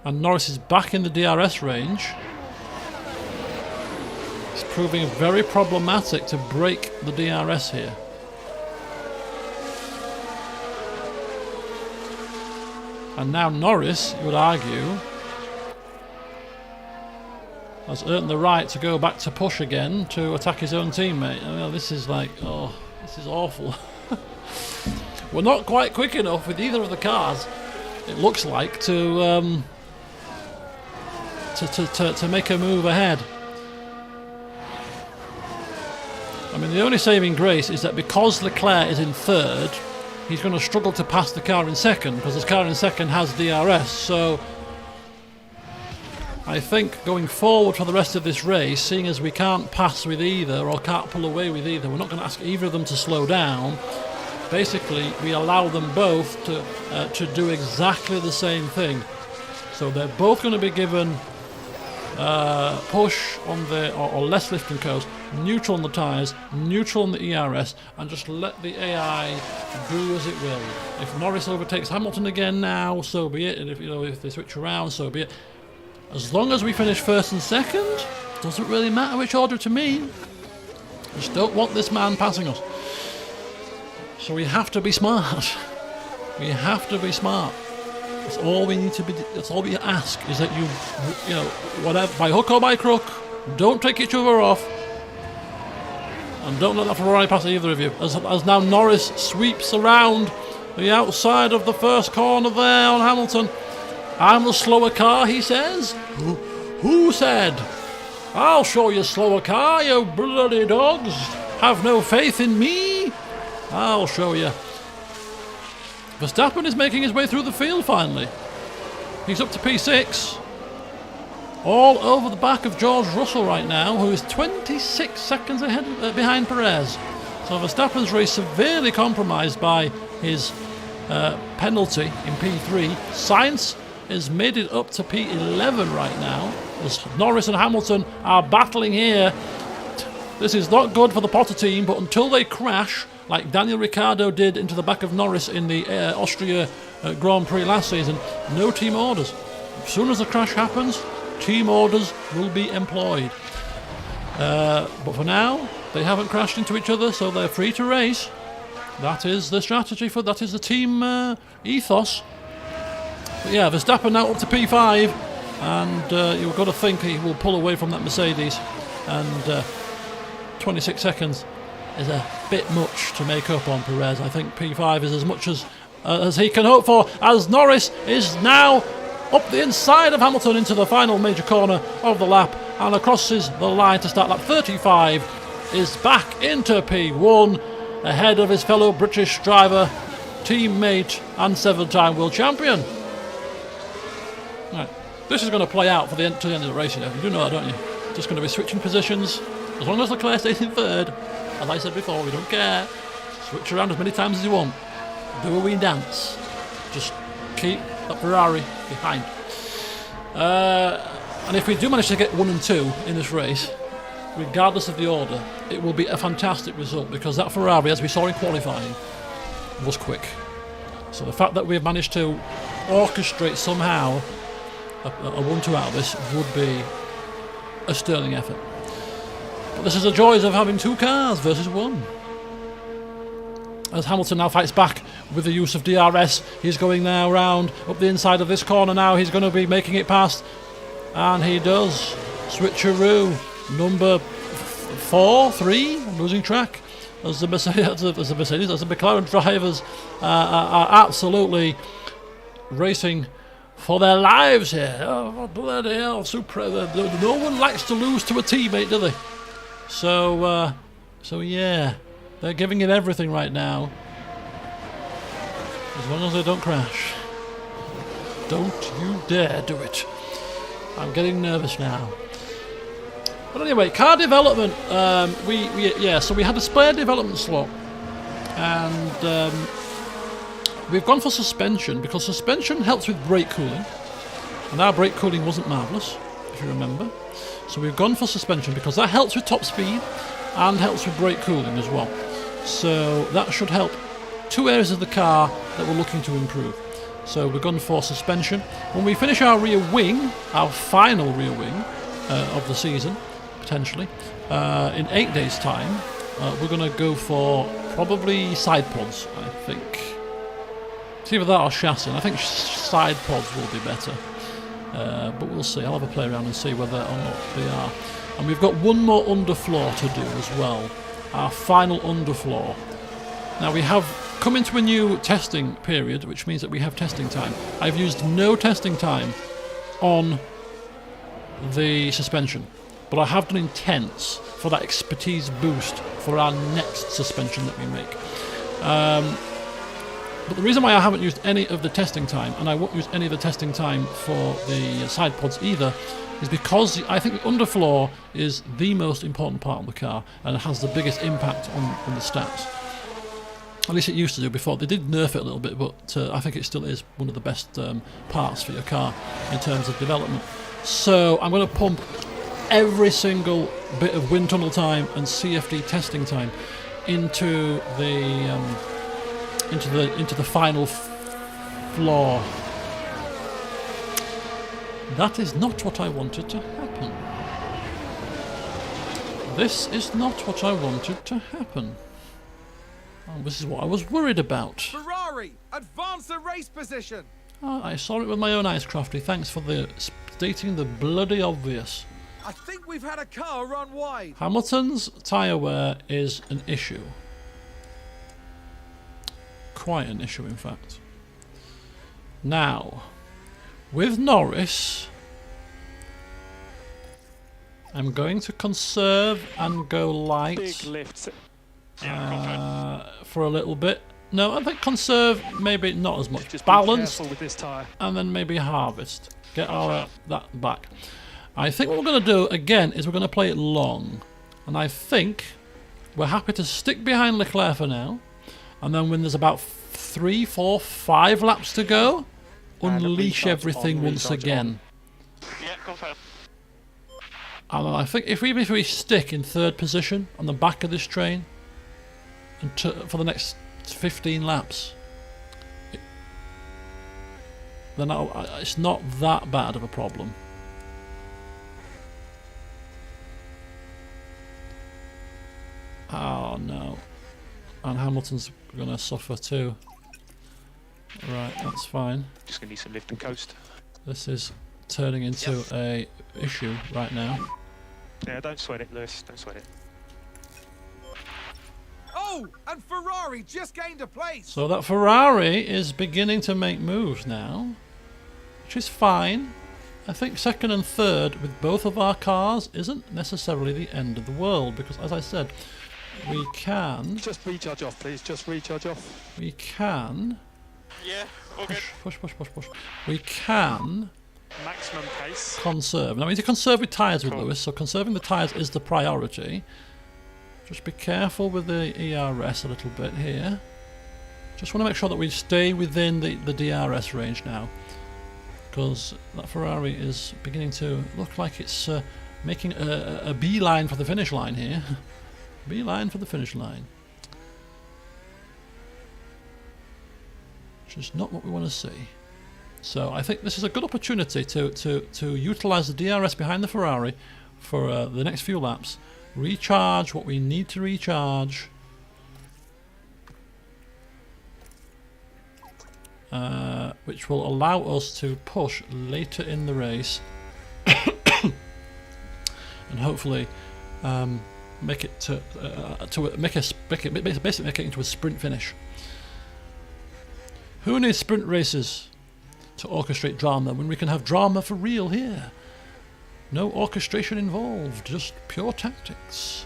And Norris is back in the DRS range. It's proving very problematic to break the DRS here. And now Norris, you would argue, has earned the right to go back to push again to attack his own teammate. I mean, this is like, oh, this is awful. We're not quite quick enough with either of the cars, it looks like, to make a move ahead. I mean, the only saving grace is that because Leclerc is in third, he's going to struggle to pass the car in second because the car in second has DRS. So I think going forward for the rest of this race, seeing as we can't pass with either or can't pull away with either, we're not going to ask either of them to slow down. Basically, we allow them both to do exactly the same thing. So they're both going to be given push on the or less lift and coast, neutral on the tyres, neutral on the ERS, and just let the AI do as it will. If Norris overtakes Hamilton again now, so be it. And if they switch around, so be it. As long as we finish first and second, doesn't really matter which order to me. Just don't want this man passing us. So we have to be smart. We have to be smart. That's all we need to be. That's all we ask is that you know, whatever, by hook or by crook, don't take each other off, and don't let that Ferrari pass either of you. As now Norris sweeps around the outside of the first corner there on Hamilton. I'm the slower car, he says. Who said? I'll show you slower car, you bloody dogs. Have no faith in me? I'll show you. Verstappen is making his way through the field finally. He's up to P6. All over the back of George Russell right now, who is 26 seconds behind Perez. So Verstappen's race severely compromised by his penalty in P3. Sainz has made it up to P11 right now, as Norris and Hamilton are battling here. This is not good for the Potter team, but until they crash, like Daniel Ricciardo did into the back of Norris in the Austria Grand Prix last season, no team orders. As soon as the crash happens, team orders will be employed. But for now, they haven't crashed into each other, so they're free to race. That is the strategy that is the team ethos. But yeah, Verstappen now up to P5, and you've got to think he will pull away from that Mercedes, and 26 seconds is a bit much to make up on Perez. I think P5 is as much as he can hope for, as Norris is now up the inside of Hamilton into the final major corner of the lap, and crosses the line to start lap 35, is back into P1 ahead of his fellow British driver, teammate and 7-time world champion. Right. This is going to play out to the end of the race. You do know that, don't you? Just going to be switching positions. As long as Leclerc stays in third, as I said before, we don't care. Switch around as many times as you want. Do a wee dance. Just keep that Ferrari behind. And if we do manage to get 1 and 2 in this race, regardless of the order, it will be a fantastic result, because that Ferrari, as we saw in qualifying, was quick. So the fact that we've managed to orchestrate somehow a 1-2 out of this would be a sterling effort. But this is the joys of having 2 cars versus 1. As Hamilton now fights back with the use of DRS, he's going now round up the inside of this corner now. He's going to be making it past, and he does. Switcheroo, number 3, I'm losing track. As the McLaren drivers are absolutely racing for their lives here. Oh, bloody hell. No one likes to lose to a teammate, do they? So yeah, they're giving it everything right now. As long as they don't crash. Don't you dare do it. I'm getting nervous now. But anyway, car development. So we had a spare development slot, and we've gone for suspension, because suspension helps with brake cooling, and our brake cooling wasn't marvellous, if you remember. So we've gone for suspension because that helps with top speed and helps with brake cooling as well. So that should help 2 areas of the car that we're looking to improve. So we've gone for suspension. When we finish our rear wing, our final rear wing of the season, potentially, in 8 days' time, we're going to go for probably side pods, I think. It's either that or chassis. I think side pods will be better. But we'll see. I'll have a play around and see whether or not they are. And we've got one more underfloor to do as well. Our final underfloor. Now we have come into a new testing period, which means that we have testing time. I've used no testing time on the suspension, but I have done intense for that expertise boost for our next suspension that we make. But the reason why I haven't used any of the testing time, and I won't use any of the testing time for the side pods either, is because I think the underfloor is the most important part of the car and it has the biggest impact on the stats. At least it used to do before. They did nerf it a little bit, but I think it still is one of the best parts for your car in terms of development. So I'm going to pump every single bit of wind tunnel time and CFD testing time into the final floor. That is not what I wanted to happen. This is not what I wanted to happen. Oh, this is what I was worried about. Ferrari, advance the race position. Oh, I saw it with my own eyes, Crafty. Thanks for the stating the bloody obvious. I think we've had a car run wide. Hamilton's tyre wear is an issue. Quite an issue, in fact. Now, with Norris, I'm going to conserve and go light Big lift. for a little bit. No, I think conserve, maybe not as much. Just Balanced, be careful with this tyre. and then maybe harvest. Get our that back. I think what we're going to do, again, is we're going to play it long. And I think we're happy to stick behind Leclerc for now. And then when there's about 3, 4, 5 laps to go, And unleash recharge everything on, once recharge again. Yeah, confirm. And I think if we stick in 3rd position on the back of this train and for the next 15 laps, then it's not that bad of a problem. Oh no. And Hamilton's going to suffer too. Right, that's fine. Just going to need some lift and coast. This is turning into a issue right now. Yeah, don't sweat it, Lewis. Don't sweat it. Oh, and Ferrari just gained a place. So that Ferrari is beginning to make moves now, which is fine. I think 2nd and 3rd with both of our cars isn't necessarily the end of the world, because as I said, we can Just recharge off, please. Just recharge off. we can Yeah, all good. push. We can Maximum pace. conserve. Now we need to conserve with tyres with Cool. Lewis, so conserving the tyres is the priority. Just be careful with the ERS a little bit here. Just want to make sure that we stay within the DRS range now, because that Ferrari is beginning to look like it's making a beeline for the finish line here. Beeline for the finish line. Which is not what we want to see. So I think this is a good opportunity to utilise the DRS behind the Ferrari for the next few laps. Recharge what we need to recharge. Which will allow us to push later in the race. And hopefully make it basically make it into a sprint finish. Who needs sprint races to orchestrate drama when we can have drama for real here? No orchestration involved, just pure tactics.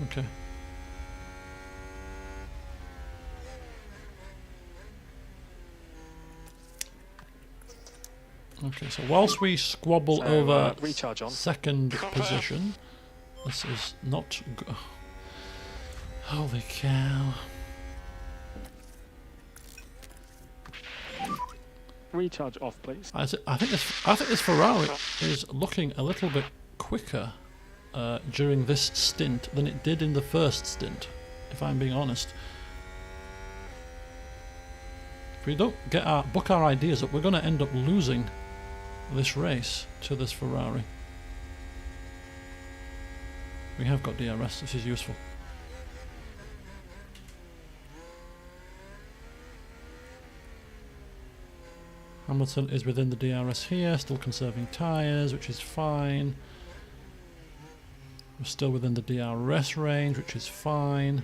Okay. Okay, so whilst we squabble So, over recharge on. 2nd position, this is not good. Holy cow. Recharge off, please. I think this Ferrari is looking a little bit quicker during this stint than it did in the first stint, if I'm being honest. If we don't get book our ideas up, we're going to end up losing this race to this Ferrari. We have got DRS, this is useful. Hamilton is within the DRS here, still conserving tyres, which is fine. We're still within the DRS range, which is fine.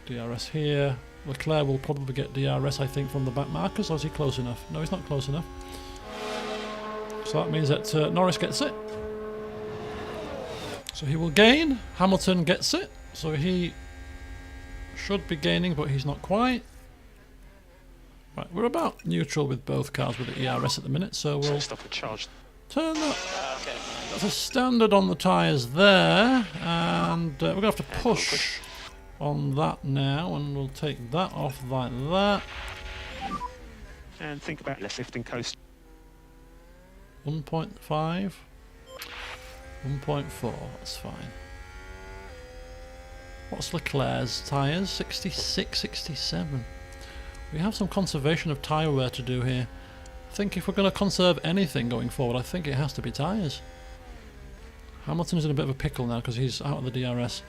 DRS here. Leclerc will probably get DRS, I think, from the back markers, or is he close enough? No, he's not close enough. So that means that Norris gets it. So he will gain. Hamilton gets it. So he should be gaining, but he's not quite. Right, we're about neutral with both cars with the ERS at the minute, so we'll Stop and charge. turn that. Okay. That's a standard on the tyres there, and we're going to have to push on that now, and we'll take that off like that. And think about left lift and coast. 1.5, 1.4, that's fine. What's Leclerc's tyres? 66, 67. We have some conservation of tyre wear to do here. I think if we're going to conserve anything going forward, I think it has to be tyres. Hamilton's in a bit of a pickle now because he's out of the DRS.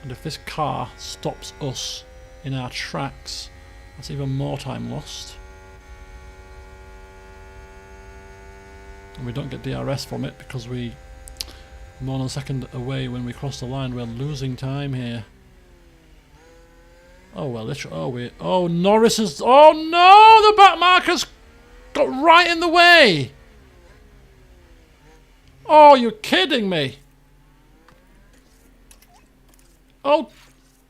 And if this car stops us in our tracks, that's even more time lost. And we don't get DRS from it because we more than a second away when we cross the line. We're losing time here. Oh well, literally. Oh, Norris is. Oh no! The back marker's got right in the way. Oh, you're kidding me. Oh,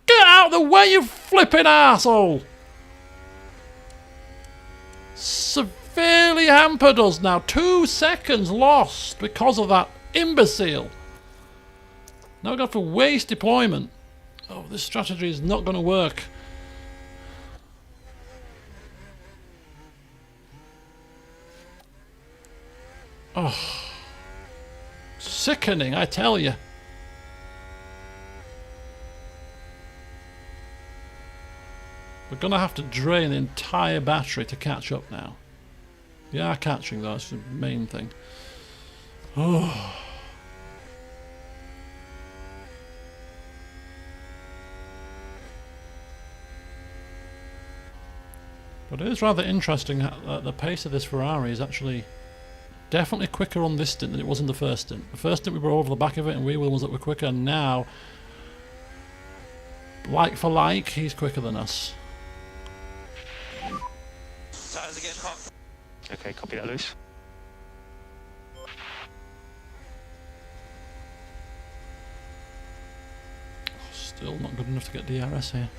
get out of the way, you flipping arsehole! Severely hampered us now. 2 seconds lost because of that imbecile. Now we've got for waste deployment. Oh, this strategy is not going to work. Oh, sickening, I tell you. We're going to have to drain the entire battery to catch up now. We are catching though, that's the main thing. Oh. But it is rather interesting that the pace of this Ferrari is actually definitely quicker on this stint than it was in the first stint. The first stint we were over the back of it and we were the ones that were quicker, and now, like for like, he's quicker than us. Tires are getting hot. Okay, copy that, Lewis. Still not good enough to get DRS here.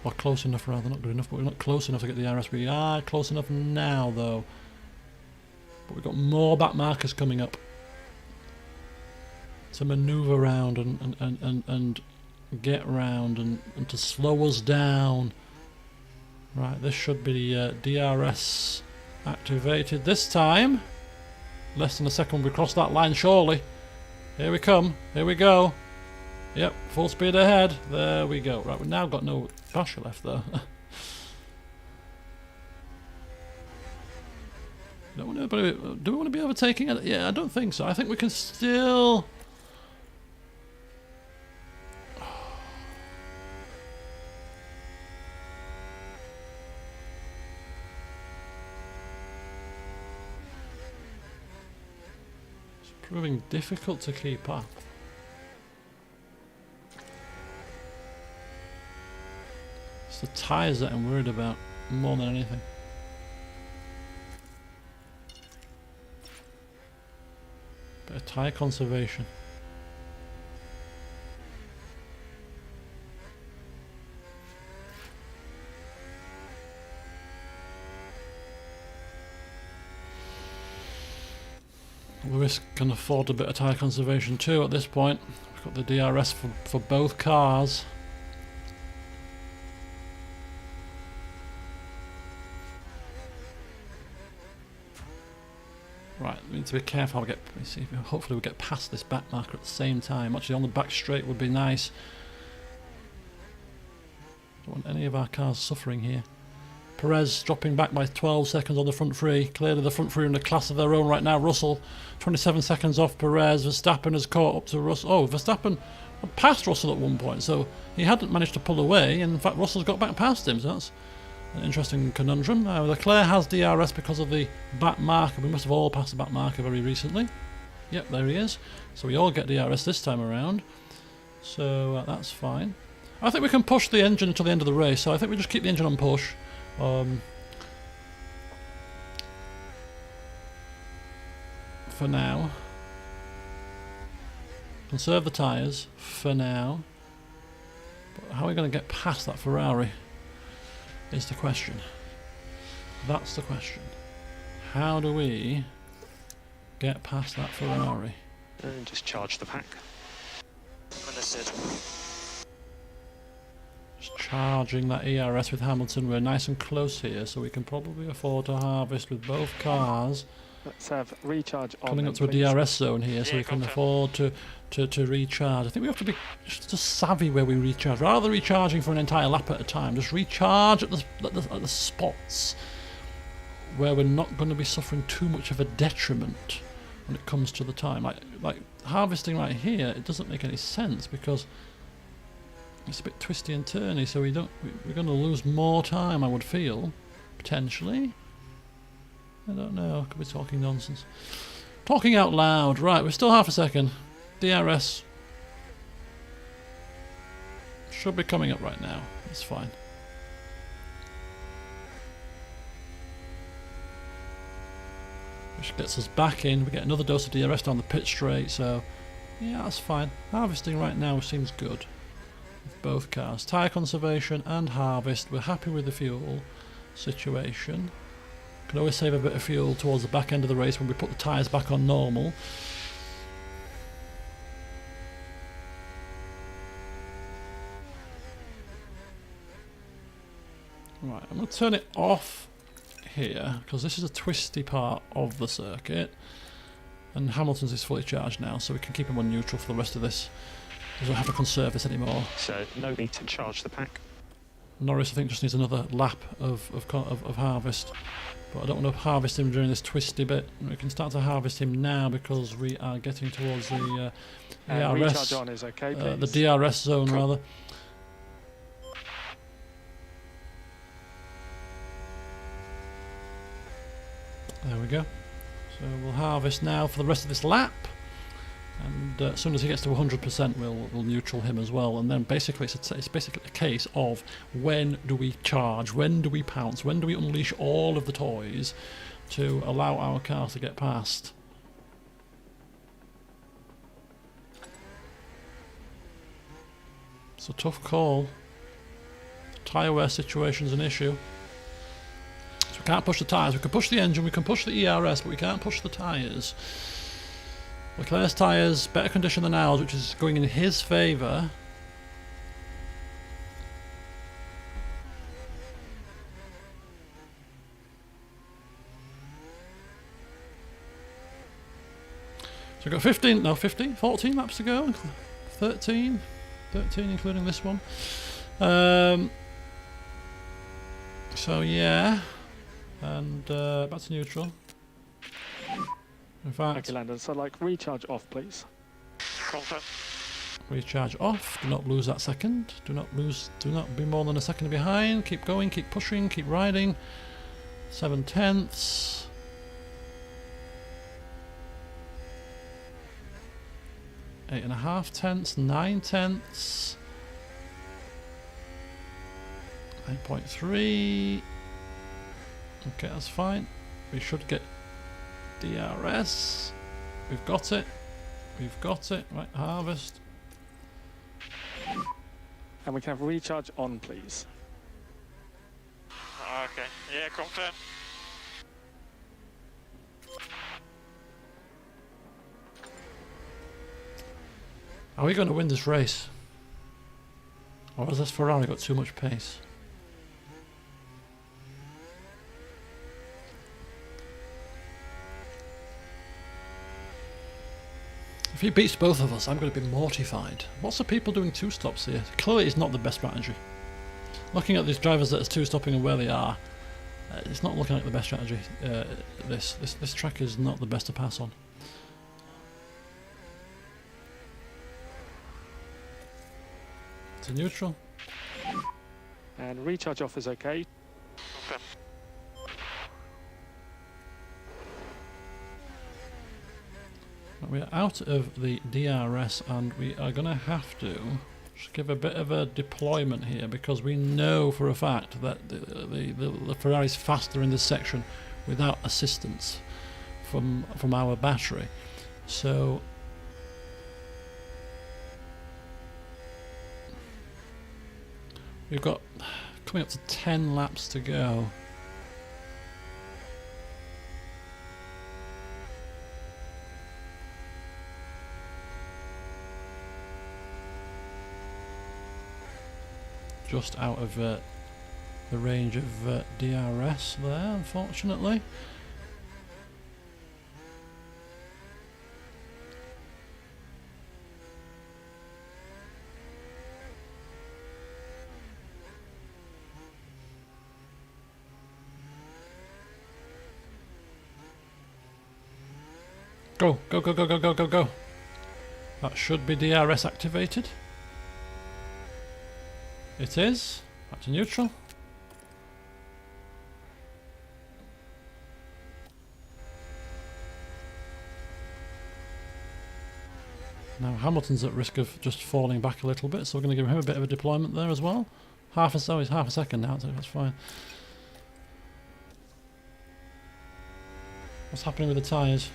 Or close enough rather, not good enough, but we're not close enough to get DRS. We are close enough now though. But we've got more back markers coming up to manoeuvre around and get round and to slow us down. Right, this should be DRS activated this time. Less than a second we cross that line, surely. Here we come, here we go. Yep, full speed ahead. There we go. Right, we've now got no battery left though. Do we want to be overtaking it? Yeah, I don't think so. I think we can still... It's proving difficult to keep up. It's the tyres that I'm worried about more than anything. Bit of tyre conservation. Lewis can afford a bit of tyre conservation too at this point. We've got the DRS for both cars. Right, we need to be careful how we get. Hopefully we get past this back marker at the same time. Actually on the back straight would be nice. Don't want any of our cars suffering here. Perez dropping back by 12 seconds on the front three. Clearly the front three are in a class of their own right now. Russell 27 seconds off Perez. Verstappen has caught up to Russell. Oh, Verstappen passed Russell at one point, so he hadn't managed to pull away, and in fact Russell's got back past him, so that's an interesting conundrum. Leclerc has DRS because of the back marker. We must have all passed the back marker very recently. Yep, there he is. So we all get DRS this time around. So that's fine. I think we can push the engine until the end of the race, so I think we just keep the engine on push. For now. Conserve the tyres for now. But how are we going to get past that Ferrari is the question. That's the question. How do we get past that Ferrari? And just charge the pack. Understood. Just charging that ERS with Hamilton. We're nice and close here, so we can probably afford to harvest with both cars. Let's have recharge on. Coming up to a DRS zone here, so we can afford to recharge. I think we have to be just savvy where we recharge. Rather than recharging for an entire lap at a time, just recharge at the spots where we're not going to be suffering too much of a detriment when it comes to the time. Like harvesting right here, it doesn't make any sense because It's a bit twisty and turny, so we're going to lose more time, I would feel, potentially. I don't know. Could be talking nonsense. Talking out loud. Right, we're still half a second. DRS should be coming up right now. It's fine. Which gets us back in. We get another dose of DRS down the pit straight, so yeah, that's fine. Harvesting right now seems good with both cars. Tyre conservation and harvest. We're happy with the fuel situation. Can always save a bit of fuel towards the back end of the race when we put the tyres back on normal. Right, I'm going to turn it off here because this is a twisty part of the circuit, and Hamilton's is fully charged now, so we can keep him on neutral for the rest of this. We don't have to conserve this anymore. So no need to charge the pack. Norris, I think, just needs another lap of harvest, but I don't want to harvest him during this twisty bit. We can start to harvest him now because we are getting towards the recharge on is okay, the please. DRS zone rather. There we go. So we'll harvest now for the rest of this lap, and as soon as he gets to 100%, we'll neutral him as well. And then basically, it's basically a case of when do we charge, when do we pounce, when do we unleash all of the toys to allow our car to get past. It's a tough call. Tyre wear situation's an issue. So we can't push the tyres. We can push the engine, we can push the ERS, but we can't push the tyres. Leclerc's tyres, better condition than ours, which is going in his favour. So we've got 14 laps to go. 13 including this one. So yeah, and back to neutral. In fact, Okay, Landon, so like recharge off, please. Confirm. recharge off. Do not lose that second. Do not be more than a second behind. Keep going, keep pushing, keep riding. 7/10. 8.5 tenths, 9 tenths. 9.3. Okay, that's fine. We should get DRS. We've got it. We've got it. Right, harvest. And we can have recharge on, please. Okay. Yeah, confirm. Are we going to win this race? Or has this Ferrari got too much pace? If he beats both of us, I'm going to be mortified. What's the people doing two stops here? Clearly it's not the best strategy. Looking at these drivers that are two stopping and where they are, it's not looking like the best strategy. This track is not the best to pass on. To neutral. And recharge off is okay. Confirm. We're out of the DRS and we are going to have to just give a bit of a deployment here because we know for a fact that the Ferrari's faster in this section without assistance from our battery. So we've got coming up to 10 laps to go. Just out of the range of DRS there, unfortunately. Go, go, go, go, go, go, go, go. That should be DRS activated. It is. Back to neutral. Now Hamilton's at risk of just falling back a little bit, so we're going to give him a bit of a deployment there as well. He's half a second now, so that's fine. What's happening with the tyres?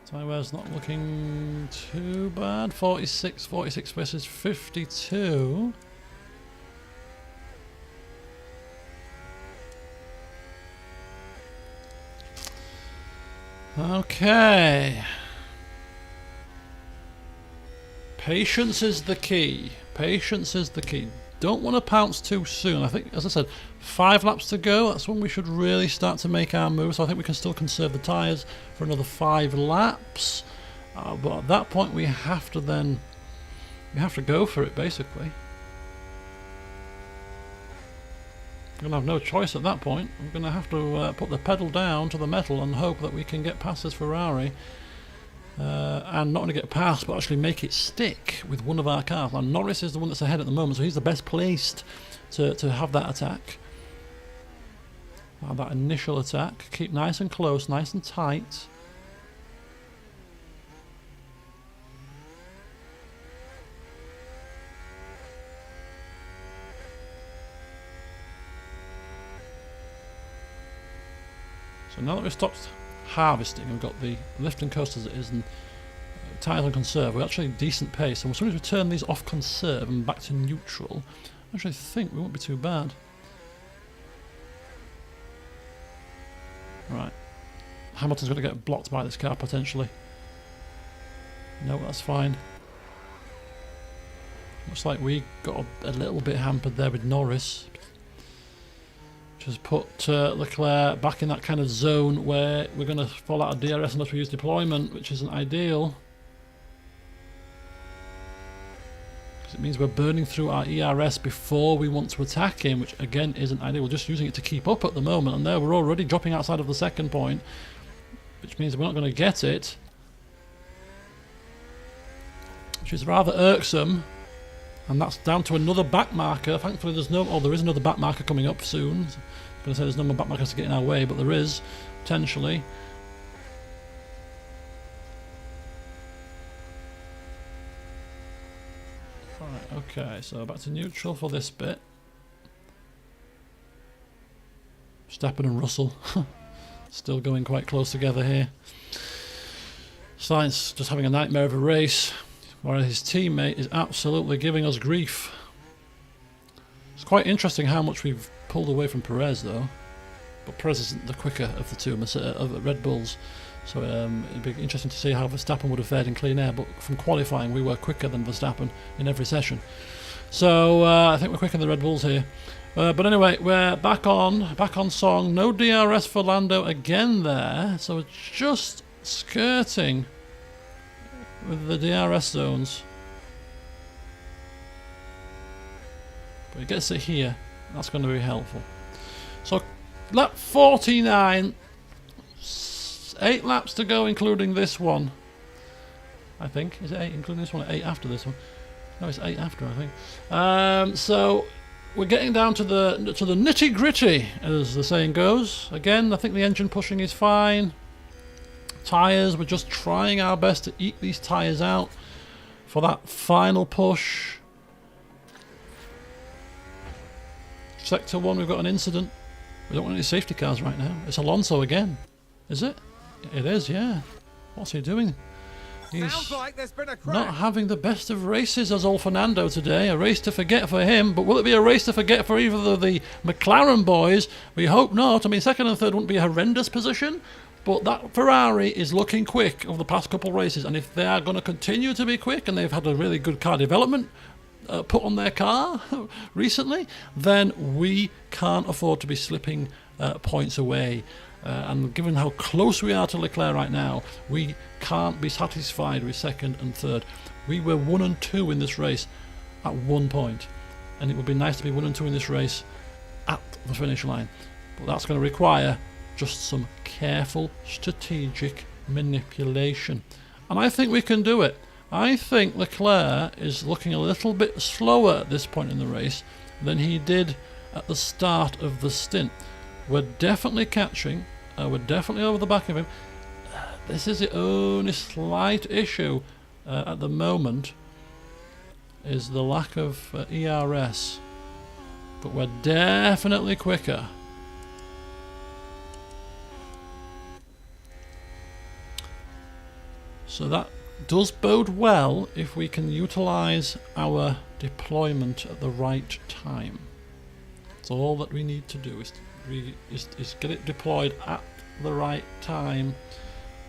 Tyre wear's not looking too bad. 46 versus 52. Okay. Patience is the key. Patience is the key. Don't want to pounce too soon. I think, as I said, 5 laps to go. That's when we should really start to make our move. So I think we can still conserve the tyres for another 5 laps. But at that point, we have to go for it, basically. We're going to have no choice at that point. We're going to have to put the pedal down to the metal and hope that we can get past this Ferrari. And not only get past, but actually make it stick with one of our cars. Now Norris is the one that's ahead at the moment, so he's the best placed to have that attack. That initial attack. Keep nice and close, nice and tight. So now that we've stopped harvesting, we've got the lift and coast as it is, and tyres on conserve, we're actually decent pace, and as soon as we turn these off conserve and back to neutral, I actually think we won't be too bad. Right, Hamilton's going to get blocked by this car potentially. No, that's fine. Looks like we got a little bit hampered there with Norris, which has put Leclerc back in that kind of zone where we're going to fall out of DRS unless we use deployment, which isn't ideal. Because it means we're burning through our ERS before we want to attack him, which again isn't ideal. We're just using it to keep up at the moment, and there we're already dropping outside of the second point, which means we're not going to get it. Which is rather irksome. And that's down to another back marker. Thankfully there's no... Oh, there is another back marker coming up soon. I'm going to say there's no more back markers to get in our way, but there is, potentially. Right, okay, so back to neutral for this bit. Verstappen and Russell. Still going quite close together here. Sainz just having a nightmare of a race, whereas his teammate is absolutely giving us grief. It's quite interesting how much we've pulled away from Perez though, but Perez isn't the quicker of the two of Red Bulls, so it'd be interesting to see how Verstappen would have fared in clean air, but from qualifying we were quicker than Verstappen in every session. So I think we're quicker than the Red Bulls here. But anyway, we're back on song. No DRS for Lando again there, so it's just skirting with the DRS zones. But he gets it here. That's going to be helpful. So lap 49. 8 laps to go, including this one. I think. Is it 8 including this one? 8 after this one. No, it's 8 after, I think. So we're getting down to the nitty gritty, as the saying goes. Again, I think the engine pushing is fine. Tyres, we're just trying our best to eke these tyres out for that final push. Sector 1, we've got an incident. We don't want any safety cars right now. It's Alonso again. Is it? It is, yeah. What's he doing? He's Sounds like there's been a crash. not having the best of races as old Fernando today. A race to forget for him, but will it be a race to forget for either of the McLaren boys? We hope not. I mean, second and third wouldn't be a horrendous position, but that Ferrari is looking quick over the past couple of races, and if they are going to continue to be quick, and they've had a really good car development put on their car recently, then we can't afford to be slipping points away. And given how close we are to Leclerc right now, we can't be satisfied with second and third. We were 1 and 2 in this race at one point, and it would be nice to be 1 and 2 in this race at the finish line. But that's going to require just some careful, strategic manipulation. And I think we can do it. I think Leclerc is looking a little bit slower at this point in the race than he did at the start of the stint. We're definitely catching, we're definitely over the back of him. This is the only slight issue at the moment, is the lack of ERS, but we're definitely quicker. So that does bode well if we can utilise our deployment at the right time. That's all that we need to do, is get it deployed at the right time,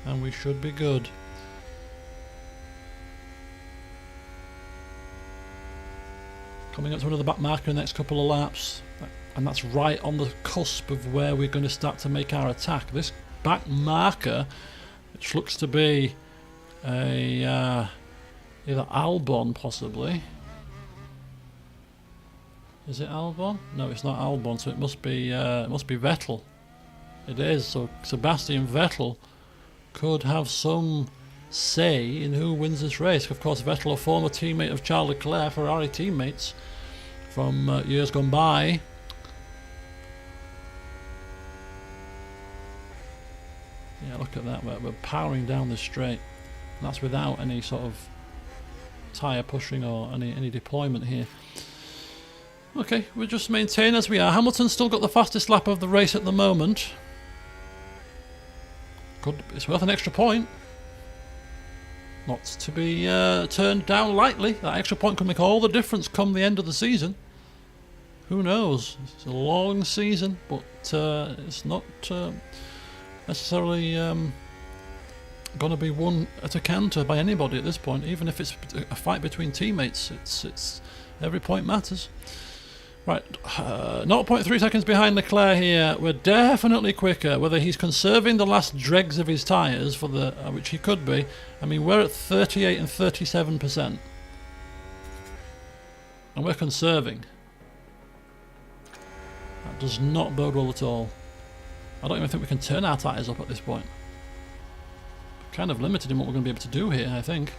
and we should be good. Coming up to another back marker in the next couple of laps, and that's right on the cusp of where we're going to start to make our attack. This back marker, which looks to be a either Albon possibly. Is it Albon? No, it's not Albon, so it must be Vettel. It is. So Sebastian Vettel could have some say in who wins this race. Of course, Vettel, a former teammate of Charles Leclerc, Ferrari teammates from years gone by. Yeah, look at that. We're powering down the straight. And that's without any sort of tyre pushing or any deployment here. Okay, we'll just maintain as we are. Hamilton's still got the fastest lap of the race at the moment. Good, it's worth an extra point. Not to be turned down lightly. That extra point could make all the difference come the end of the season. Who knows? It's a long season, but it's not necessarily going to be won at a canter by anybody at this point. Even if it's a fight between teammates, it's every point matters. Right, 0.3 seconds behind Leclerc here. We're definitely quicker. Whether he's conserving the last dregs of his tyres, for the which he could be. I mean, we're at 38 and 37%, and we're conserving. That does not bode well at all. I don't even think we can turn our tyres up at this point. We're kind of limited in what we're going to be able to do here, I think.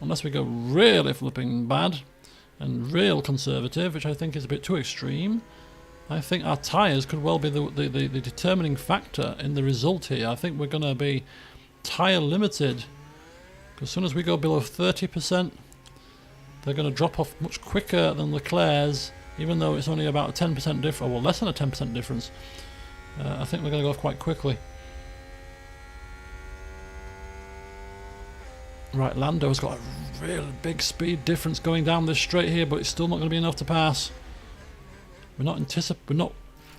Unless we go really flipping bad and real conservative, which I think is a bit too extreme. I think our tyres could well be the determining factor in the result here. I think we're going to be tyre limited, because as soon as we go below 30%, they're going to drop off much quicker than Leclerc's, even though it's only about a 10% difference, or well, less than a 10% difference. I think we're going to go off quite quickly. Right, Lando's got a real big speed difference going down this straight here, but it's still not going to be enough to pass. We're not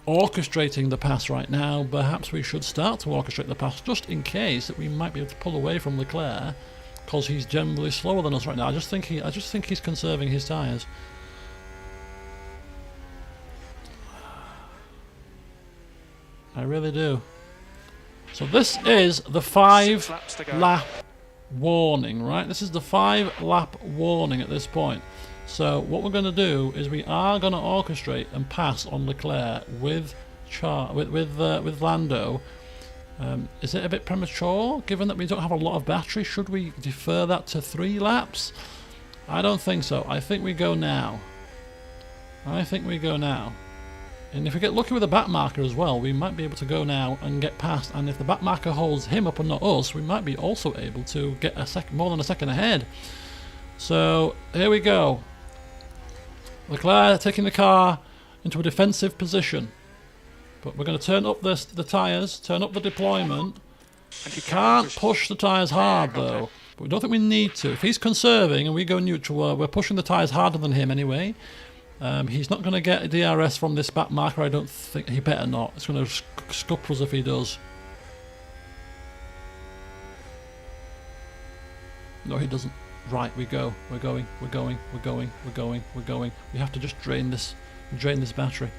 orchestrating the pass right now. Perhaps we should start to orchestrate the pass, just in case that we might be able to pull away from Leclerc, because he's generally slower than us right now. I just think he's conserving his tyres. I really do. So this is the 5-lap warning, right? This is the 5-lap warning at this point. So what we're going to do is we are going to orchestrate and pass on Leclerc with Lando. Is it a bit premature, given that we don't have a lot of battery? Should we defer that to 3 laps? I don't think so. I think we go now. And if we get lucky with the back marker as well, we might be able to go now and get past. And if the back marker holds him up and not us, we might be also able to get more than a second ahead. So here we go. Leclerc taking the car into a defensive position. But we're going to turn up the tyres, turn up the deployment. You can't push the tyres hard though. But we don't think we need to. If he's conserving and we go neutral, we're pushing the tyres harder than him anyway. He's not going to get a DRS from this back marker, I don't think. He better not. It's going to scupper us if he does. No, he doesn't. Right, we go. We're going. We have to just drain this battery.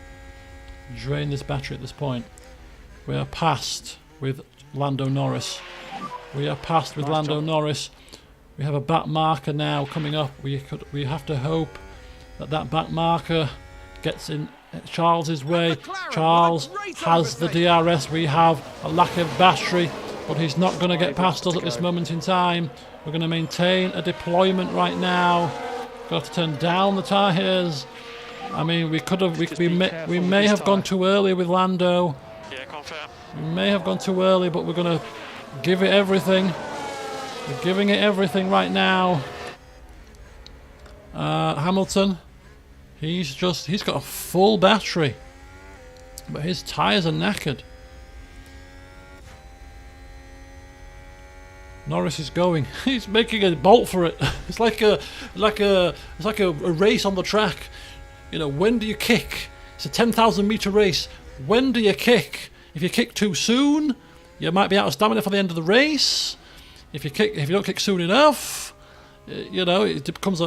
Drain this battery at this point. We are past with Lando Norris. We have a back marker now coming up. We have to hope that back marker gets in Charles's way. Charles has the DRS. We have a lack of battery. but he's not going to get past us at this moment in time. We're going to maintain a deployment right now. Got to turn down the tyres. I mean, we could have, we may have gone too early with Lando. Yeah, confirm. We may have gone too early, but we're going to give it everything. We're giving it everything right now. Hamilton, he's got a full battery, but his tyres are knackered. Norris is going. He's making a bolt for it. It's like a race on the track. You know, when do you kick? It's a 10,000 meter race. When do you kick? If you kick too soon, you might be out of stamina for the end of the race. If you don't kick soon enough, you know, it becomes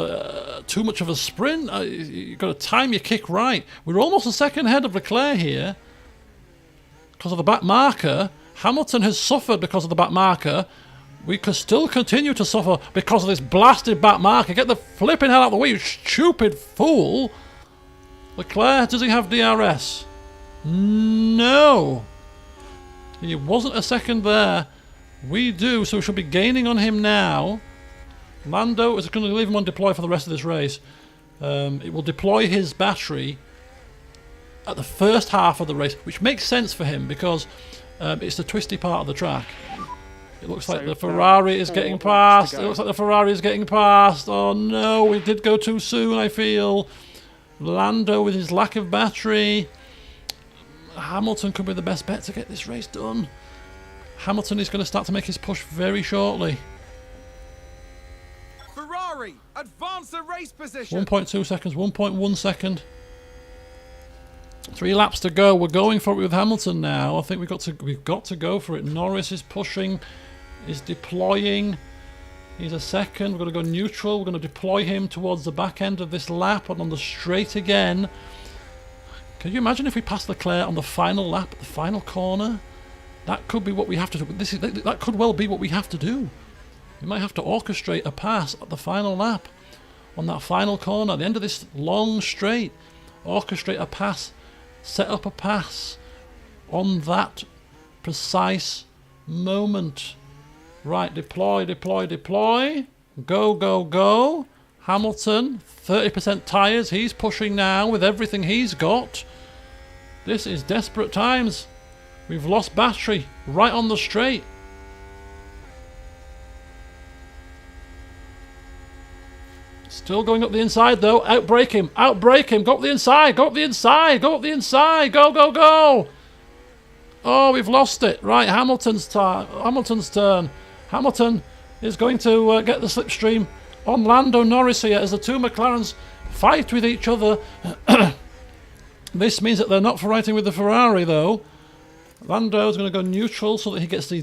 too much of a sprint. You've got to time your kick right. We're almost a second ahead of Leclerc here because of the back marker. Hamilton has suffered because of the back marker. We could still continue to suffer because of this blasted back marker. Get the flipping hell out of the way, you stupid fool! Leclerc, does he have DRS? No! He wasn't a second there. We do, so we should be gaining on him now. Lando is going to leave him on deploy for the rest of this race. It will deploy his battery at the first half of the race, which makes sense for him because it's the twisty part of the track. It looks like the Ferrari is getting past. It looks like the Ferrari is getting past. Oh no, we did go too soon, I feel. Lando with his lack of battery. Hamilton could be the best bet to get this race done. Hamilton is going to start to make his push very shortly. Ferrari, advance the race position. 1.2 seconds, 1.1 second. 3 laps to go. We're going for it with Hamilton now. I think we've got to go for it. Norris is pushing, is deploying. He's a second. We're going to go neutral. We're going to deploy him towards the back end of this lap and on the straight again. Can you imagine if we pass Leclerc on the final lap, the final corner? That could be what we have to do. That could well be what we have to do. We might have to orchestrate a pass at the final lap on that final corner at the end of this long straight. Orchestrate a pass. Set up a pass on that precise moment. Right, deploy, deploy, deploy. Go, go, go. Hamilton, 30% tyres. He's pushing now with everything he's got. This is desperate times. We've lost battery right on the straight. Still going up the inside though. Outbrake him. Outbrake him. Go up the inside. Go up the inside. Go up the inside. Go, go, go. Oh, we've lost it. Right, Hamilton's turn. Hamilton is going to get the slipstream on Lando Norris here as the two McLarens fight with each other. This means that they're not fighting with the Ferrari though. Lando's going to go neutral so that he gets the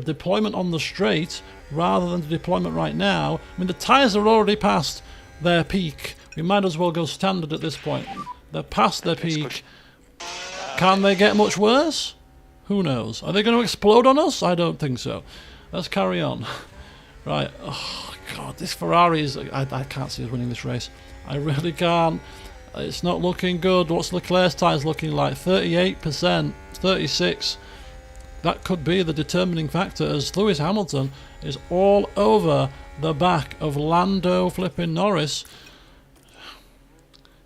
deployment on the straight rather than the deployment right now. I mean, the tyres are already past their peak. We might as well go standard at this point. They're past their peak. Can they get much worse? Who knows? Are they going to explode on us? I don't think so. Let's carry on. Right. Oh, God, this Ferrari is... I can't see us winning this race. I really can't. It's not looking good. What's Leclerc's tyres looking like? 38%, 36%. That could be the determining factor as Lewis Hamilton is all over the back of Lando flipping Norris.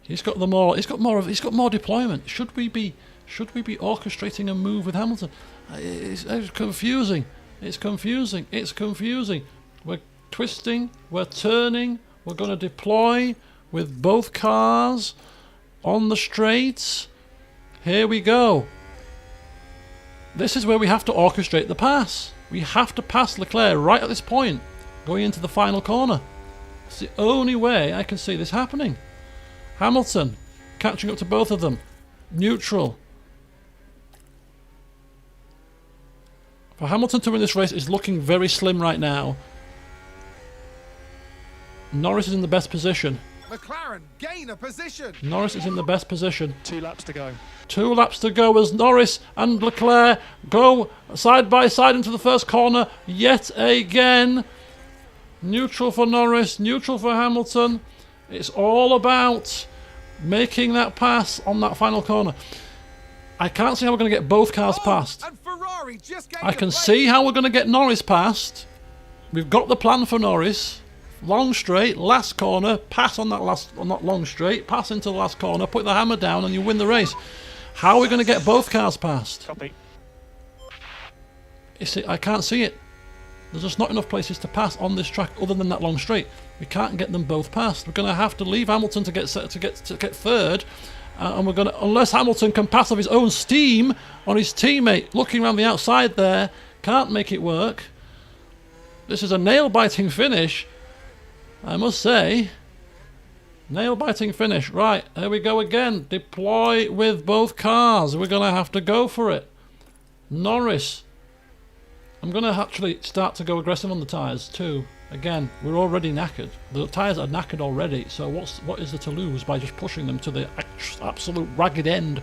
He's got more deployment. Should we be orchestrating a move with Hamilton? It's confusing. It's confusing. It's confusing. We're twisting. We're turning. We're going to deploy with both cars on the straights. Here we go. This is where we have to orchestrate the pass. We have to pass Leclerc right at this point, going into the final corner. It's the only way I can see this happening. Hamilton catching up to both of them. Neutral. For Hamilton to win this race is looking very slim right now. Norris is in the best position. McLaren gain a position. Norris is in the best position. 2 laps to go. 2 laps to go as Norris and Leclerc go side by side into the first corner yet again. Neutral for Norris, neutral for Hamilton. It's all about making that pass on that final corner. I can't see how we're going to get both cars past. And Ferrari Ferrari just gained I a can place. see how we're going to get Norris past. We've got the plan for Norris. Long straight, last corner, pass on that long straight, pass into the last corner, put the hammer down and you win the race. How are we going to get both cars past? Copy. I can't see it. There's just not enough places to pass on this track other than that long straight. We can't get them both past. We're going to have to leave Hamilton to get third, and we're going to, unless Hamilton can pass off his own steam on his teammate looking around the outside there, can't make it work. This is a nail-biting finish, I must say. Nail-biting finish. Right, here we go again. Deploy with both cars. We're going to have to go for it. Norris. I'm going to actually start to go aggressive on the tyres too. Again, we're already knackered. The tyres are knackered already, so what is there to lose by just pushing them to the absolute ragged end?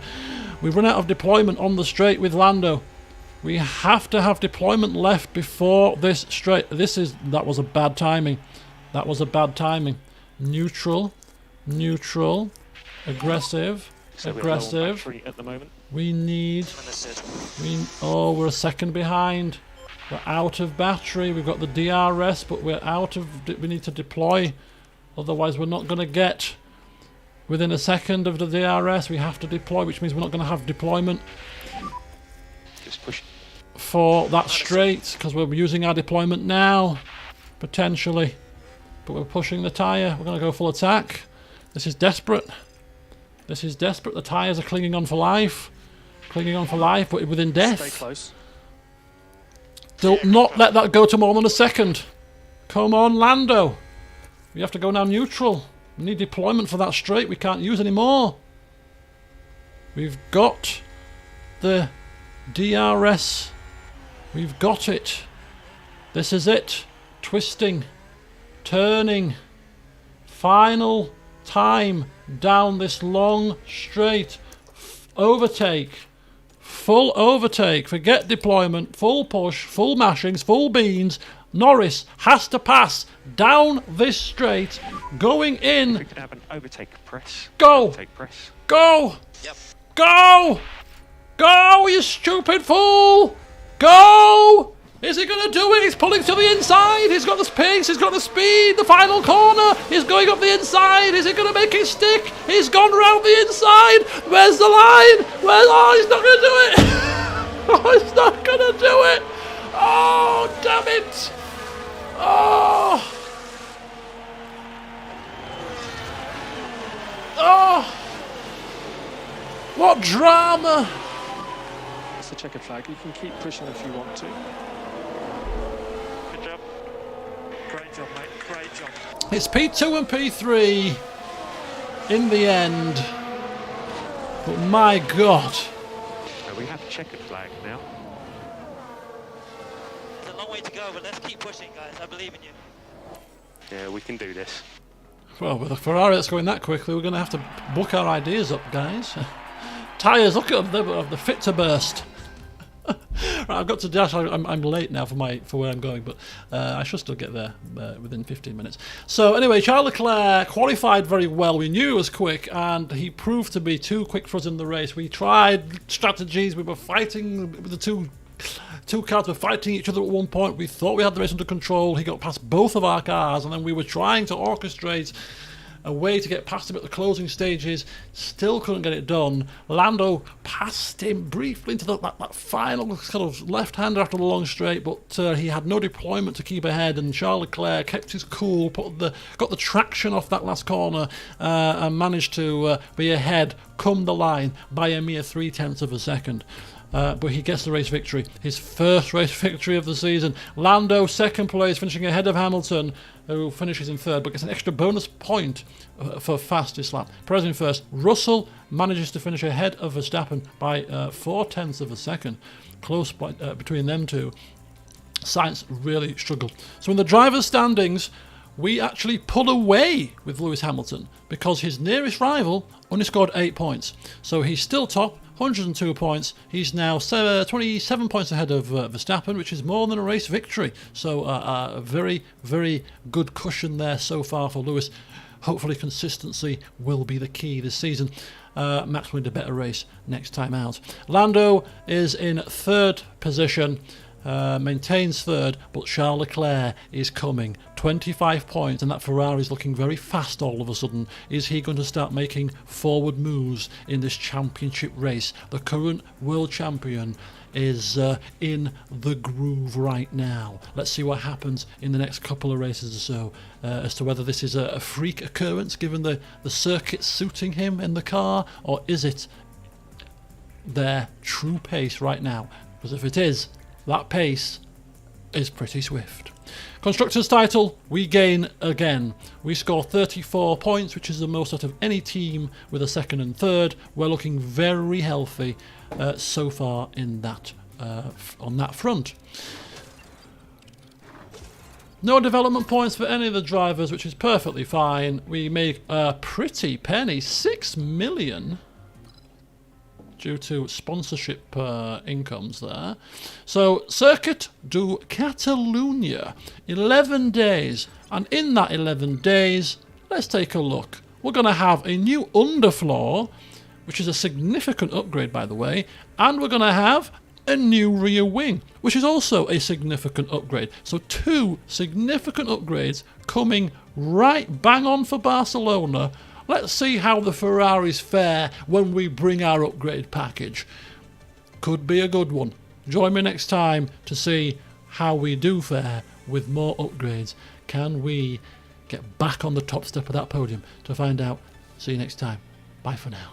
We've run out of deployment on the straight with Lando. We have to have deployment left before this straight. That was a bad timing. That was a bad timing. Neutral, neutral, aggressive, So we're low on aggressive. battery at the moment. We need. We're a second behind. We're out of battery. We've got the DRS, but we're out of. We need to deploy. Otherwise, we're not going to get within a second of the DRS. We have to deploy, which means we're not going to have deployment Just push. for that straight because we're using our deployment now, potentially. But we're pushing the tyre. We're going to go full attack. This is desperate. This is desperate. The tyres are clinging on for life. Clinging on for life, but within death. Stay close. Do not let that go to more than a second. Come on, Lando. We have to go now neutral. We need deployment for that straight. We can't use any more. We've got the DRS. We've got it. This is it. Twisting. Turning. Final time down this long straight. Overtake. Full overtake, forget deployment, full push, full mashings, full beans. Norris has to pass down this straight, going We in. could have an overtake press. Go! Overtake press. Go! Yep. Go! Go, you stupid fool! Go! Is he going to do it? He's pulling to the inside. He's got the pace. He's got the speed. The final corner. He's going up the inside. Is he going to make it stick? He's gone round the inside. Where's the line? Oh, he's not going to do it. Oh, he's not going to do it. Oh, damn it. Oh. Oh. What drama. It's the checkered flag. You can keep pushing if you want to. Good job. Great job, mate. Great job. It's P2 and P3 in the end. But my God. So we have a checkered flag now. It's a long way to go, but let's keep pushing, guys. I believe in you. Yeah, we can do this. Well, with a Ferrari that's going that quickly, we're going to have to book our ideas up, guys. Tyres, look at them, they're fit to burst. Right, I've got to dash. I'm late now for where I'm going, but I should still get there within 15 minutes. So anyway, Charles Leclerc qualified very well. We knew he was quick, and he proved to be too quick for us in the race. We tried strategies. We were fighting with the two cars were fighting each other at one point. We thought we had the race under control. He got past both of our cars, and then we were trying to orchestrate a way to get past him at the closing stages. Still couldn't get it done. Lando passed him briefly into that final sort of left-hander after the long straight, but he had no deployment to keep ahead, and Charles Leclerc kept his cool, got the traction off that last corner, and managed to be ahead come the line by a mere 0.3 of a second. But he gets the race victory, his first race victory of the season. Lando second place, finishing ahead of Hamilton, who finishes in third, but gets an extra bonus point for fastest lap. Perez in first. Russell manages to finish ahead of Verstappen by 0.4 of a second. Close between them two. Sainz really struggled. So in the driver's standings, we actually pull away with Lewis Hamilton because his nearest rival only scored 8 points. So he's still top, 102 points. He's now 27 points ahead of Verstappen, which is more than a race victory. So a very, very good cushion there so far for Lewis. hopefully consistency will be the key this season. Max will need a better race next time out. Lando is in 3rd position. Maintains 3rd, but Charles Leclerc is coming. 25 points, and that Ferrari is looking very fast all of a sudden. Is he going to start making forward moves in this championship race? The current world champion is in the groove right now. Let's see what happens in the next couple of races or so, as to whether this is a freak occurrence given the circuit suiting him in the car, or is it their true pace right now? Because if it is, that pace is pretty swift. Constructors title, we gain again. We score 34 points, which is the most out of any team with a 2nd and 3rd. We're looking very healthy so far in that on that front. No development points for any of the drivers, which is perfectly fine. We make a pretty penny, 6 million. Due to sponsorship incomes there. So, Circuit du Catalunya, 11 days. And in that 11 days, let's take a look. We're going to have a new underfloor, which is a significant upgrade, by the way. And we're going to have a new rear wing, which is also a significant upgrade. So, 2 significant upgrades coming right bang on for Barcelona. Let's see how the Ferraris fare when we bring our upgrade package. Could be a good one. Join me next time to see how we do fare with more upgrades. Can we get back on the top step of that podium? To find out, see you next time. Bye for now.